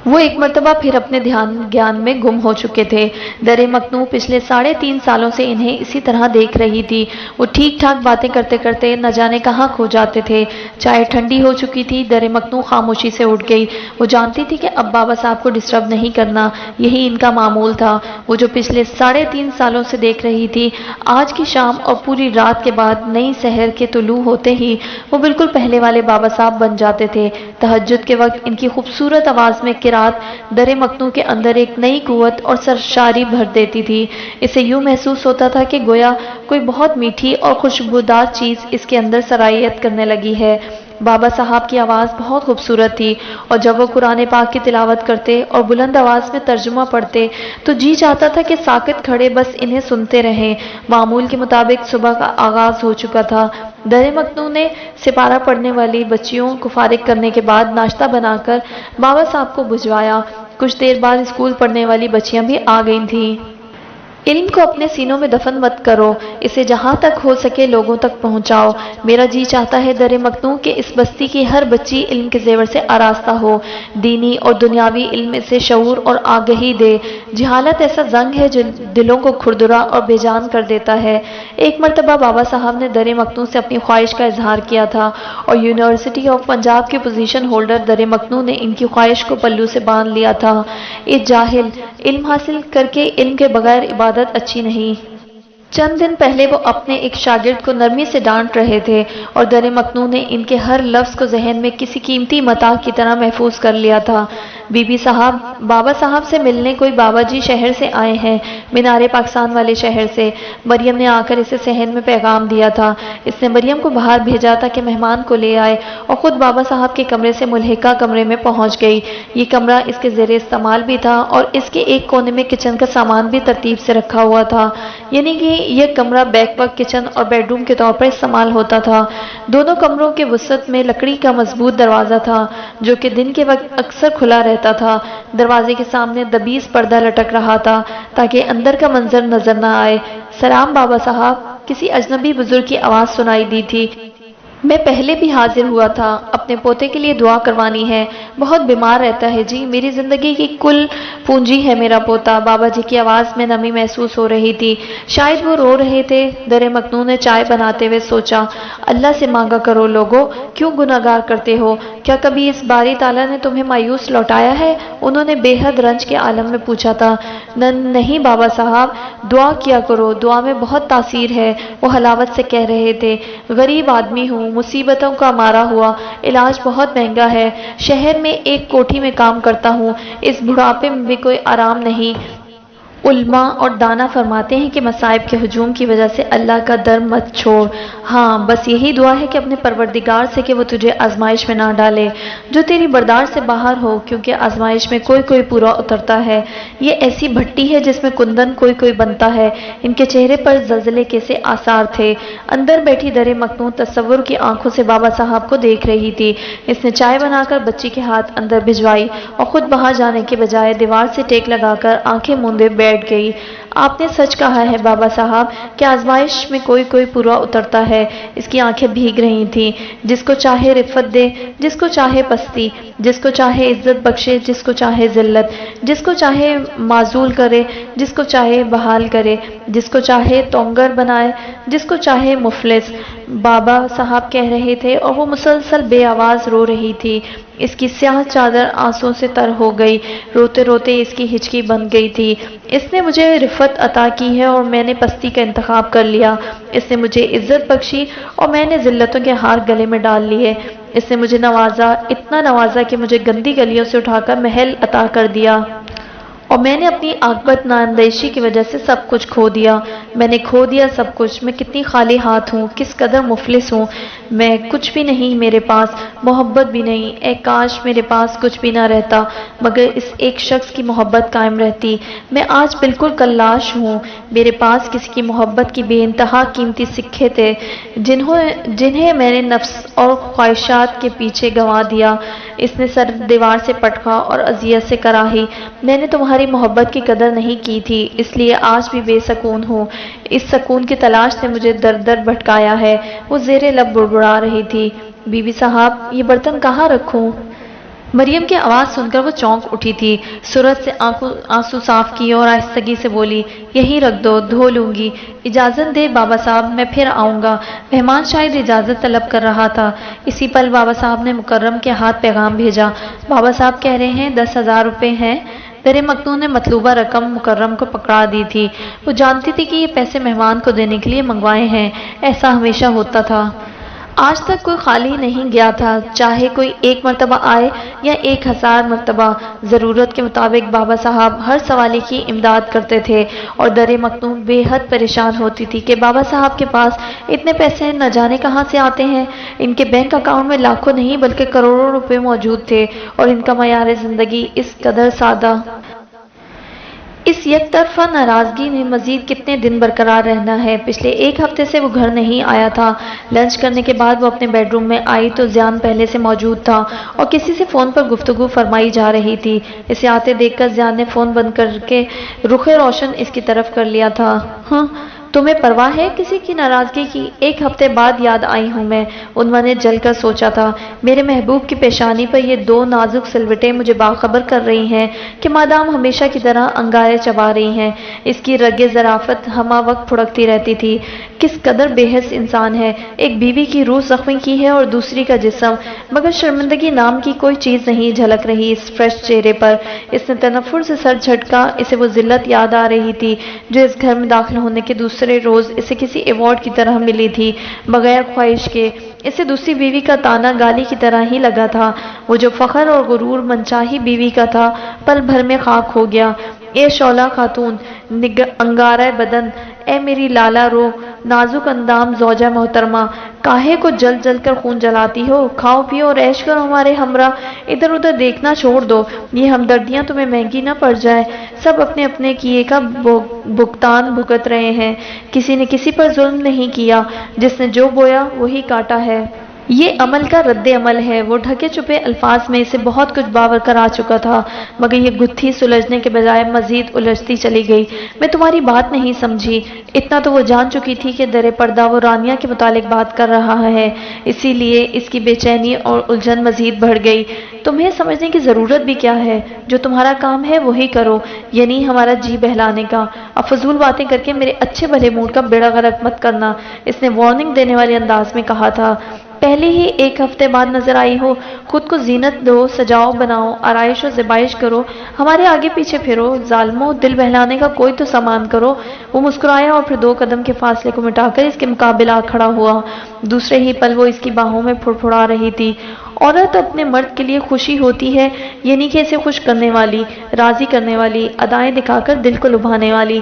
وہ ایک مرتبہ پھر اپنے گیان میں گم ہو چکے تھے۔ در مکنوں پچھلے 3.5 سالوں سے انہیں اسی طرح دیکھ رہی تھی۔ وہ ٹھیک ٹھاک باتیں کرتے کرتے نہ جانے کہاں کھو جاتے تھے۔ چائے ٹھنڈی ہو چکی تھی، در مکنوں خاموشی سے اٹھ گئی۔ وہ جانتی تھی کہ اب بابا صاحب کو ڈسٹرب نہیں کرنا، یہی ان کا معمول تھا۔ وہ جو پچھلے 3.5 سالوں سے دیکھ رہی تھی، آج کی شام اور پوری رات کے بعد نئی سحر کے طلوع ہوتے ہی وہ بالکل پہلے والے بابا صاحب بن جاتے تھے۔ تہجد کے وقت ان کی خوبصورت آواز میں قرات در مکنوں کے اندر ایک نئی قوت اور سرشاری بھر دیتی تھی۔ اسے یوں محسوس ہوتا تھا کہ گویا کوئی بہت میٹھی اور خوشبودار چیز اس کے اندر سرایت کرنے لگی ہے۔ بابا صاحب کی آواز بہت خوبصورت تھی، اور جب وہ قرآن پاک کی تلاوت کرتے اور بلند آواز میں ترجمہ پڑھتے تو جی چاہتا تھا کہ ساکت کھڑے بس انہیں سنتے رہیں۔ معمول کے مطابق صبح کا آغاز ہو چکا تھا۔ در مکنوں نے سپارہ پڑھنے والی بچیوں کو فارغ کرنے کے بعد ناشتہ بنا کر بابا صاحب کو بھجوایا۔ کچھ دیر بعد اسکول پڑھنے والی بچیاں بھی آ گئی تھیں۔ علم کو اپنے سینوں میں دفن مت کرو، اسے جہاں تک ہو سکے لوگوں تک پہنچاؤ۔ میرا جی چاہتا ہے در مکنوں کہ اس بستی کی ہر بچی علم کے زیور سے آراستہ ہو، دینی اور دنیاوی علم سے شعور اور آگہی دے۔ جہالت ایسا زنگ ہے جو دلوں کو کھردرا اور بے جان کر دیتا ہے۔ ایک مرتبہ بابا صاحب نے در مکنوں سے اپنی خواہش کا اظہار کیا تھا، اور یونیورسٹی آف پنجاب کے پوزیشن ہولڈر در مکنوں نے ان کی خواہش کو پلو سے باندھ لیا تھا۔ اے جاہل، علم حاصل کر کے علم کے بغیر عبادت اچھی نہیں۔ چند دن پہلے وہ اپنے ایک شاگرد کو نرمی سے ڈانٹ رہے تھے، اور در مکنوں نے ان کے ہر لفظ کو ذہن میں کسی قیمتی متاع کی طرح محفوظ کر لیا تھا۔ بی بی صاحب، بابا صاحب سے ملنے کوئی بابا جی شہر سے آئے ہیں، مینار پاکستان والے شہر سے۔ مریم نے آ کر اسے صحن میں پیغام دیا تھا۔ اس نے مریم کو باہر بھیجا تھا کہ مہمان کو لے آئے، اور خود بابا صاحب کے کمرے سے ملحقہ کمرے میں پہنچ گئی۔ یہ کمرہ اس کے زیر استعمال بھی تھا، اور اس کے ایک کونے میں کچن کا سامان بھی ترتیب سے رکھا ہوا تھا، یعنی کہ یہ کمرہ بیک وقت کچن اور بیڈ روم کے طور پر استعمال ہوتا تھا۔ دونوں کمروں کے وسط میں لکڑی کا مضبوط دروازہ تھا، جو کہ دن کے وقت اکثر کھلا رہتا تھا۔ دروازے کے سامنے دبیس پردہ لٹک رہا تھا تاکہ اندر کا منظر نظر نہ آئے۔ سلام بابا صاحب، کسی اجنبی بزرگ کی آواز سنائی دی تھی۔ میں پہلے بھی حاضر ہوا تھا، اپنے پوتے کے لیے دعا کروانی ہے، بہت بیمار رہتا ہے جی، میری زندگی کی کل پونجی ہے میرا پوتا۔ بابا جی کی آواز میں نمی محسوس ہو رہی تھی، شاید وہ رو رہے تھے۔ در مکنوں نے چائے بناتے ہوئے سوچا، اللہ سے مانگا کرو لوگو، کیوں گناہگار کرتے ہو؟ کیا کبھی اس باری تعالیٰ نے تمہیں مایوس لوٹایا ہے؟ انہوں نے بے حد رنج کے عالم میں پوچھا تھا۔ نہیں بابا صاحب، دعا کیا کرو، دعا میں بہت تاثیر ہے، وہ حلاوت سے کہہ رہے تھے۔ غریب آدمی ہوں، مصیبتوں کا مارا ہوا، علاج بہت مہنگا ہے، شہر میں ایک کوٹھی میں کام کرتا ہوں، اس بڑھاپے میں بھی کوئی آرام نہیں۔ علماء اور دانا فرماتے ہیں کہ مصائب کے ہجوم کی وجہ سے اللہ کا در مت چھوڑ۔ ہاں، بس یہی دعا ہے کہ اپنے پروردگار سے کہ وہ تجھے آزمائش میں نہ ڈالے جو تیری برداشت سے باہر ہو، کیونکہ آزمائش میں کوئی کوئی پورا اترتا ہے۔ یہ ایسی بھٹی ہے جس میں کندن کوئی کوئی بنتا ہے۔ ان کے چہرے پر زلزلے کے سے آثار تھے۔ اندر بیٹھی در مکنوں تصور کی آنکھوں سے بابا صاحب کو دیکھ رہی تھی۔ اس نے چائے بنا کر بچی کے ہاتھ اندر بھجوائی، اور خود باہر جانے کے بجائے دیوار سے ٹیک لگا کر آنکھیں موندے بیٹھ گئی۔ آپ نے سچ کہا ہے بابا صاحب کہ آزمائش میں کوئی کوئی پورا اترتا ہے۔ اس کی آنکھیں بھیگ رہی تھیں۔ جس کو چاہے رفت دے، جس کو چاہے پستی، جس کو چاہے عزت بخشے، جس کو چاہے ذلت، جس کو چاہے معزول کرے، جس کو چاہے بحال کرے، جس کو چاہے تونگر بنائے، جس کو چاہے مفلس۔ بابا صاحب کہہ رہے تھے اور وہ مسلسل بے آواز رو رہی تھی۔ اس کی سیاہ چادر آنسوں سے تر ہو گئی، روتے روتے اس کی ہچکی بن گئی تھی۔ اس نے مجھے رفت عطا کی ہے اور میں نے پستی کا انتخاب کر لیا۔ اس نے مجھے عزت بخشی اور میں نے ذلتوں کے ہار گلے میں ڈال لیے۔ اس نے مجھے نوازا، اتنا نوازا کہ مجھے گندی گلیوں سے اٹھا کر محل عطا کر دیا، اور میں نے اپنی عاقبت نااندیشی کی وجہ سے سب کچھ کھو دیا۔ میں نے کھو دیا سب کچھ۔ میں کتنی خالی ہاتھ ہوں، کس قدر مفلس ہوں۔ میں کچھ بھی نہیں میرے پاس، محبت بھی نہیں۔ اے کاش میرے پاس کچھ بھی نہ رہتا مگر اس ایک شخص کی محبت قائم رہتی۔ میں آج بالکل کلاش ہوں۔ میرے پاس کسی کی محبت کی بے انتہا قیمتی سکے تھے جنہیں میں نے نفس اور خواہشات کے پیچھے گنوا دیا۔ اس نے سر دیوار سے پٹکا اور اذیت سے کراہی۔ میں نے تمہاری محبت کی قدر نہیں کی تھی، اس لیے آج بھی بے سکون ہوں۔ اس سکون کی تلاش نے مجھے در در بھٹکایا ہے۔ وہ زیر لب بڑبڑا رہی تھی۔ بی بی صاحب، یہ برتن کہاں رکھوں؟ مریم کی آواز سن کر وہ چونک اٹھی تھی، صورت سے آنسو صاف کیے اور آہستگی سے بولی، یہی رکھ دو، دھو لوں گی۔ اجازت دے بابا صاحب، میں پھر آؤں گا۔ مہمان شاید اجازت طلب کر رہا تھا۔ اسی پل بابا صاحب نے مکرم کے ہاتھ پیغام بھیجا۔ بابا صاحب کہہ رہے ہیں 10,000 روپے ہیں۔ در مکتوم نے مطلوبہ رقم مکرم کو پکڑا دی تھی۔ وہ جانتی تھی کہ یہ پیسے مہمان کو دینے کے لیے منگوائے ہیں۔ ایسا ہمیشہ ہوتا تھا۔ آج تک کوئی خالی نہیں گیا تھا، چاہے کوئی 1 مرتبہ آئے یا 1000 مرتبہ۔ ضرورت کے مطابق بابا صاحب ہر سوالی کی امداد کرتے تھے، اور در مکتوم بے حد پریشان ہوتی تھی کہ بابا صاحب کے پاس اتنے پیسے نہ جانے کہاں سے آتے ہیں۔ ان کے بینک اکاؤنٹ میں لاکھوں نہیں بلکہ کروڑوں روپے موجود تھے، اور ان کا معیار زندگی اس قدر سادہ۔ اس یک طرفہ ناراضگی نے مزید کتنے دن برقرار رہنا ہے؟ پچھلے 1 ہفتے سے وہ گھر نہیں آیا تھا۔ لنچ کرنے کے بعد وہ اپنے بیڈ روم میں آئی تو زیان پہلے سے موجود تھا اور کسی سے فون پر گفتگو فرمائی جا رہی تھی۔ اسے آتے دیکھ کر زیان نے فون بند کر کے رخ روشن اس کی طرف کر لیا تھا۔ ہاں، تمہیں پرواہ ہے کسی کی ناراضگی کی؟ 1 ہفتے بعد یاد آئی ہوں میں، انہوں نے جل کر سوچا تھا۔ میرے محبوب کی پیشانی پر یہ 2 نازک سلوٹیں مجھے باخبر کر رہی ہیں کہ مادام ہمیشہ کی طرح انگارے چبا رہی ہیں۔ اس کی رگ ظرافت ہمہ وقت پھڑکتی رہتی تھی۔ کس قدر بے حس انسان ہے! ایک بیوی کی روح زخمی کی ہے اور دوسری کا جسم، مگر شرمندگی نام کی کوئی چیز نہیں جھلک رہی اس فریش چہرے پر۔ اس نے تنفر سے سر جھٹکا۔ اسے وہ ذلت یاد آ رہی تھی جو اس گھر میں داخل ہونے کے دوسرے روز اسے کسی ایوارڈ کی طرح ملی تھی، بغیر خواہش کے۔ اسے دوسری بیوی کا تانا گالی کی طرح ہی لگا تھا۔ وہ جو فخر اور غرور منچاہی بیوی کا تھا، پل بھر میں خاک ہو گیا۔ اے شعلہ خاتون، انگارہ بدن، اے میری لالا رو، نازک اندام زوجہ محترمہ، کاہے کو جل جل کر خون جلاتی ہو؟ کھاؤ پیو اور عیش کرو ہمارے ہمراہ، ادھر ادھر دیکھنا چھوڑ دو، یہ ہمدردیاں تمہیں مہنگی نہ پڑ جائے۔ سب اپنے اپنے کیے کا بھگتان بھگت رہے ہیں، کسی نے کسی پر ظلم نہیں کیا، جس نے جو بویا وہی کاٹا ہے۔ یہ عمل کا رد عمل ہے۔ وہ ڈھکے چھپے الفاظ میں اسے بہت کچھ باور کر آ چکا تھا، مگر یہ گتھی سلجھنے کے بجائے مزید الجھتی چلی گئی۔ میں تمہاری بات نہیں سمجھی۔ اتنا تو وہ جان چکی تھی کہ در پردہ وہ رانیہ کے متعلق بات کر رہا ہے، اسی لیے اس کی بے چینی اور الجھن مزید بڑھ گئی۔ تمہیں سمجھنے کی ضرورت بھی کیا ہے؟ جو تمہارا کام ہے وہی کرو، یعنی ہمارا جی بہلانے کا۔ اب فضول باتیں کر کے میرے اچھے بھلے موڈ کا بیڑا غرق مت کرنا، اس نے وارننگ دینے والے انداز میں کہا تھا۔ پہلے ہی 1 ہفتے بعد نظر آئی ہو، خود کو زینت دو، سجاؤ بناؤ، آرائش و زیبائش کرو، ہمارے آگے پیچھے پھرو، ظالموں دل بہلانے کا کوئی تو سامان کرو۔ وہ مسکرایا اور پھر 2 قدم کے فاصلے کو مٹا کر اس کے مقابل آ کھڑا ہوا۔ دوسرے ہی پل وہ اس کی باہوں میں پھڑپھڑا رہی تھی۔ عورت اپنے مرد کے لیے خوشی ہوتی ہے، یعنی کہ اسے خوش کرنے والی، راضی کرنے والی، ادائیں دکھا کر دل کو لبھانے والی۔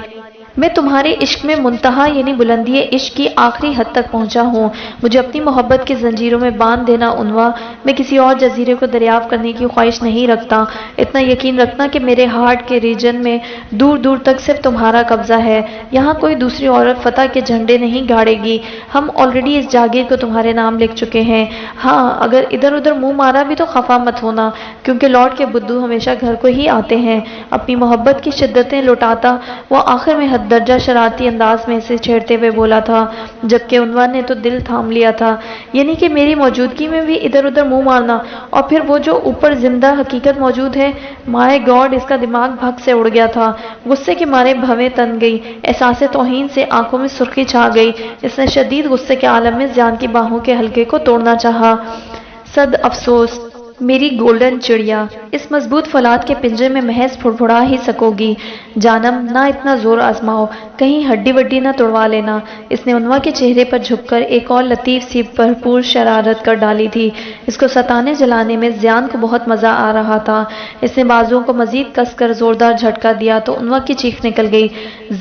میں تمہارے عشق میں منتہا یعنی بلندی عشق کی آخری حد تک پہنچا ہوں۔ مجھے اپنی محبت کی زنجیروں میں باندھ دینا عنوا۔ میں کسی اور جزیرے کو دریافت کرنے کی خواہش نہیں رکھتا۔ اتنا یقین رکھنا کہ میرے ہارٹ کے ریجن میں دور دور تک صرف تمہارا قبضہ ہے۔ یہاں کوئی دوسری عورت فتح کے جھنڈے نہیں گاڑے گی۔ ہم آلریڈی اس جاگیر کو تمہارے نام لکھ چکے ہیں۔ ہاں، اگر ادھر ادھر منہ مارا بھی تو خفا مت ہونا، کیونکہ لوٹ کے بدو ہمیشہ گھر کو ہی آتے ہیں۔ اپنی محبت کی شدتیں لوٹاتا وہ آخر میں حد حد درجہ شرارتی انداز میں اسے چھیڑتے ہوئے بولا تھا، جبکہ عنوان نے تو دل تھام لیا تھا۔ یعنی کہ میری موجودگی میں بھی ادھر ادھر منہ مارنا، اور پھر وہ جو اوپر زندہ حقیقت موجود ہے۔ مائے گاڈ، اس کا دماغ بھگ سے اڑ گیا تھا۔ غصے کے مارے بھویں تن گئی، احساس توہین سے آنکھوں میں سرخی چھا گئی۔ اس نے شدید غصے کے عالم میں زیان کی باہوں کے حلقے کو توڑنا چاہا۔ صد افسوس میری گولڈن چڑیا، اس مضبوط فولاد کے پنجرے میں محض پھڑپھڑا ہی سکو گی۔ جانم، نہ اتنا زور آزماؤ، کہیں ہڈی وڈی نہ توڑوا لینا۔ اس نے عنوا کے چہرے پر جھک کر ایک اور لطیف سی بھرپور شرارت کر ڈالی تھی۔ اس کو ستانے جلانے میں زیان کو بہت مزہ آ رہا تھا۔ اس نے بازوؤں کو مزید کس کر زوردار جھٹکا دیا تو عنوا کی چیخ نکل گئی،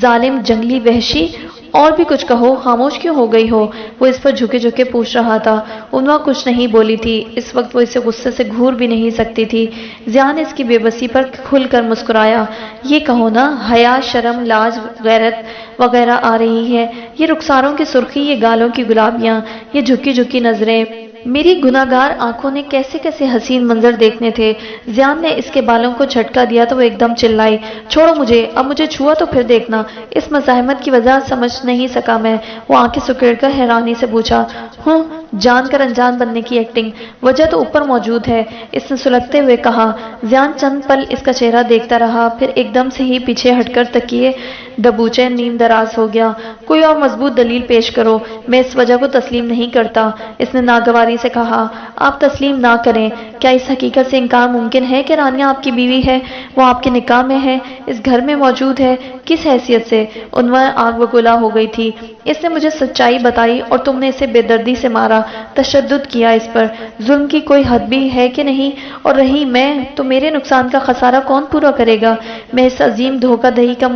ظالم، جنگلی، وحشی! اور بھی کچھ کہو، خاموش کیوں ہو گئی ہو؟ وہ اس پر جھکے جھکے پوچھ رہا تھا۔ عنوا کچھ نہیں بولی تھی۔ اس وقت وہ اسے غصے سے گھور بھی نہیں سکتی تھی۔ زیان اس کی بے بسی پر کھل کر مسکرایا۔ یہ کہو نا، حیا، شرم، لاج، غیرت وغیرہ آ رہی ہے؟ یہ رخساروں کی سرخی، یہ گالوں کی گلابیاں، یہ جھکی جھکی نظریں، میری گناہگار آنکھوں نے کیسے کیسے حسین منظر دیکھنے تھے۔ زیان نے اس کے بالوں کو جھٹکا دیا تو وہ ایک دم چلائی، چھوڑو مجھے، اب مجھے چھوا تو پھر دیکھنا۔ اس مزاحمت کی وجہ سمجھ نہیں سکا میں۔ وہ آنکھیں سکیڑ کر حیرانی سے پوچھا، ہوں، جان کر انجان بننے کی ایکٹنگ، وجہ تو اوپر موجود ہے، اس نے سلگتے ہوئے کہا۔ زیان چند پل اس کا چہرہ دیکھتا رہا، پھر ایک دم سے ہی پیچھے ہٹ کر تکیے دبوچے نیند دراز ہو گیا۔ کوئی اور مضبوط دلیل پیش کرو، میں اس وجہ کو تسلیم نہیں کرتا، اس نے ناگواری سے کہا۔ آپ تسلیم نہ کریں، کیا اس حقیقت سے انکار ممکن ہے کہ رانیہ آپ کی بیوی ہے؟ وہ آپ کے نکاح میں ہے، اس گھر میں موجود ہے، کس حیثیت سے؟ عنوان آگ بگولا ہو گئی تھی۔ اس نے مجھے سچائی بتائی اور تم نے اسے بے دردی سے مارا، تشدد کیا اس پر، ظلم کی کوئی حد بھی ہے کہ نہیں؟ اور رہی میں، تو میرے نقصان کا خسارہ کون پورا کرے گا؟ میں اس عظیم دھوکہ دہی کا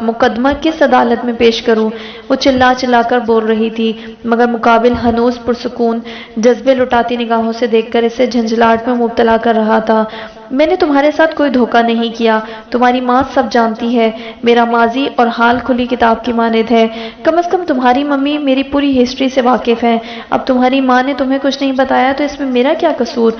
مقدمہ کس عدالت میں پیش کروں؟ وہ چلا چلا کر بول رہی تھی، مگر مقابل ہنوز پرسکون جذبے لٹاتی نگاہوں سے دیکھ کر اسے جھنجھلاہٹ میں مبتلا کر رہا تھا۔ میں نے تمہارے ساتھ کوئی دھوکہ نہیں کیا، تمہاری ماں سب جانتی ہے، میرا ماضی اور حال کھلی کتاب کی مانند ہے، کم از کم تمہاری ممی میری پوری ہسٹری سے واقف ہے۔ اب تمہاری ماں نے تمہیں کچھ نہیں بتایا تو اس میں میرا کیا قصور؟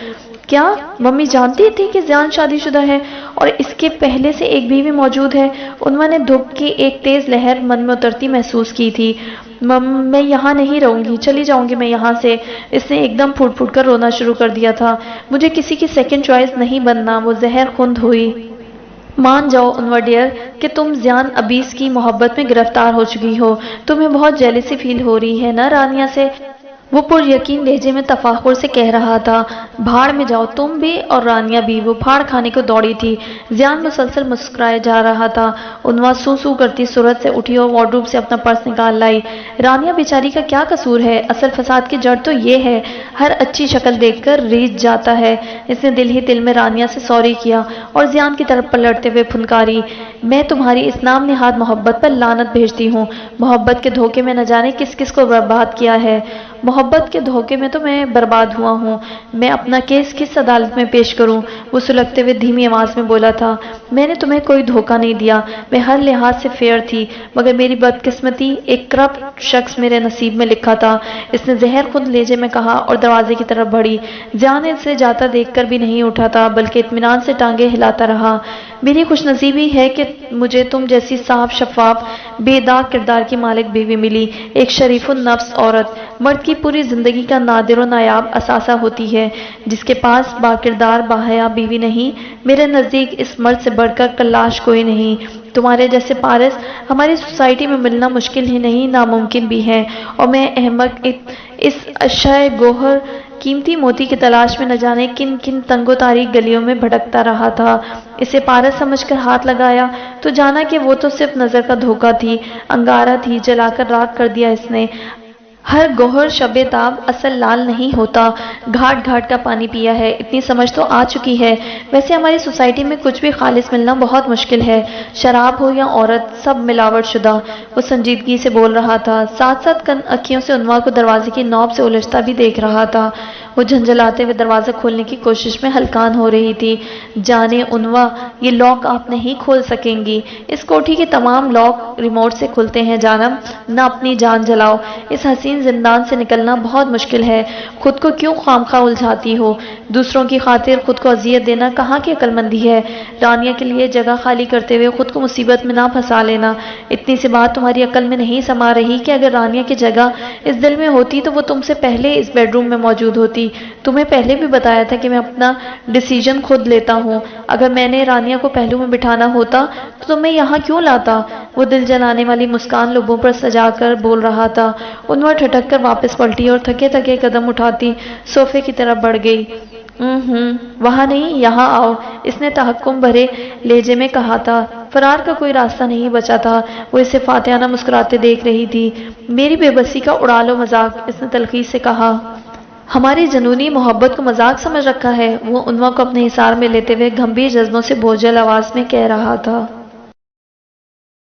کیا ممی جانتی تھی کہ زیان شادی شدہ ہے اور اس کے پہلے سے ایک بیوی موجود ہے؟ عنوان نے دھوپ کی ایک تیز لہر من میں اترتی محسوس کی تھی۔ میں یہاں نہیں رہوں گی، چلی جاؤں گی میں یہاں سے۔ اس نے ایک دم پھوٹ پھوٹ کر رونا شروع کر دیا تھا۔ مجھے کسی کی سیکنڈ چوائس نہیں بننا، وہ زہر خوند ہوئی۔ مان جاؤ عنوا ڈیئر کہ تم زیان ابیس کی محبت میں گرفتار ہو چکی ہو، تمہیں بہت جیلسی فیل ہو رہی ہے نا رانیہ سے؟ وہ پر یقین لہجے میں تفاخر سے کہہ رہا تھا۔ بھاڑ میں جاؤ تم بھی اور رانیہ بھی، وہ پھاڑ کھانے کو دوڑی تھی۔ زیان مسلسل مسکرائے جا رہا تھا۔ عنوا سو سو کرتی صورت سے اٹھی اور وارڈروب سے اپنا پرس نکال لائی۔ رانیہ بیچاری کا کیا قصور ہے؟ اصل فساد کی جڑ تو یہ ہے، ہر اچھی شکل دیکھ کر ریجھ جاتا ہے۔ اس نے دل ہی دل میں رانیہ سے سوری کیا اور زیان کی طرف پلٹتے ہوئے پھنکاری، میں تمہاری اس نام نہاد محبت پر لعنت بھیجتی ہوں۔ محبت کے دھوکے میں نہ جانے کس کس کو برباد کیا ہے۔ محبت کے دھوکے میں تو میں برباد ہوا ہوں، میں اپنا کیس کس عدالت میں پیش کروں؟ وہ سلگتے ہوئے دھیمی آواز میں بولا تھا۔ میں نے تمہیں کوئی دھوکہ نہیں دیا، میں ہر لحاظ سے فیئر تھی، مگر میری بدقسمتی، ایک کرپٹ شخص میرے نصیب میں لکھا تھا، اس نے زہر خود لہجے میں کہا اور دروازے کی طرف بڑھی۔ زیان نے اسے جاتا دیکھ کر بھی نہیں اٹھا تھا، بلکہ اطمینان سے ٹانگیں ہلاتا رہا۔ میری خوش نصیبی ہے کہ مجھے تم جیسی صاف شفاف بے داغ کردار کی مالک بیوی ملی، ایک شریف النفس عورت، مرد کی پوری زندگی کا نادر و نایاب اثاثہ ہوتی ہے، جس کے پاس باکردار باحیا بیوی نہیں۔ میرے نزدیک اس مرد سے بڑھ کر کلاش کوئی نہیں۔ تمہارے جیسے پارس ہماری سوسائٹی میں ملنا مشکل ہی نہیں، ناممکن بھی ہے، اور میں احمق اس اشیائے گوہر، قیمتی موتی کی تلاش میں نہ جانے کن کن تنگ و تاریک گلیوں میں بھٹکتا رہا تھا۔ اسے پارس سمجھ کر ہاتھ لگایا تو جانا کہ وہ تو صرف نظر کا دھوکہ تھی، انگارہ تھی، جلا کر راکھ کر دیا اس نے۔ ہر گوہر شب تاب اصل لال نہیں ہوتا، گھاٹ گھاٹ کا پانی پیا ہے، اتنی سمجھ تو آ چکی ہے۔ ویسے ہماری سوسائٹی میں کچھ بھی خالص ملنا بہت مشکل ہے، شراب ہو یا عورت، سب ملاوٹ شدہ۔ وہ سنجیدگی سے بول رہا تھا، ساتھ ساتھ کن اکھیوں سے عنوا کو دروازے کی نوب سے الجھتا بھی دیکھ رہا تھا۔ وہ جھنجھلاتے ہوئے دروازہ کھولنے کی کوشش میں ہلکان ہو رہی تھی۔ جانے عنوا، یہ لاک آپ نہیں کھول سکیں گی۔ اس کوٹھی کے تمام لاک ریموٹ سے کھلتے ہیں جانم، نہ اپنی جان جلاؤ۔ اس حسین زندان سے نکلنا بہت مشکل ہے۔ خود کو کیوں خوامخواہ الجھاتی ہو؟ دوسروں کی خاطر خود کو اذیت دینا کہاں کی عقل مندی ہے؟ رانیہ کے لیے جگہ خالی کرتے ہوئے خود کو مصیبت میں نہ پھنسا لینا۔ اتنی سی بات تمہاری عقل میں نہیں سما رہی کہ اگر رانیہ کی جگہ اس دل میں ہوتی تو وہ تم سے پہلے اس بیڈ روم میں موجود ہوتی۔ تمہیں پہلے بھی بتایا تھا کہ میں اپنا ڈیسیجن خود لیتا ہوں۔ اگر میں نے رانیہ کو پہلو میں بٹھانا ہوتا تو تمہیں یہاں کیوں لاتا؟ وہ دل جلانے والی مسکان لبوں پر سجا کر بول رہا تھا۔ انور ٹھٹک کر واپس پلٹی اور تھکے تھکے قدم اٹھاتی صوفے کی طرف بڑھ گئی۔ وہاں نہیں، یہاں آؤ، اس نے تحکم بھرے لہجے میں کہا تھا۔ فرار کا کوئی راستہ نہیں بچا تھا۔ وہ اسے فاتحانہ مسکراتے دیکھ رہی تھی۔ میری بے بسی کا اڑا لو مذاق، اس نے تلخی سے کہا۔ ہماری جنونی محبت کو مذاق سمجھ رکھا ہے، وہ عنوا کو اپنے حصار میں لیتے ہوئے گمبھیر جذبوں سے بوجھل آواز میں کہہ رہا تھا۔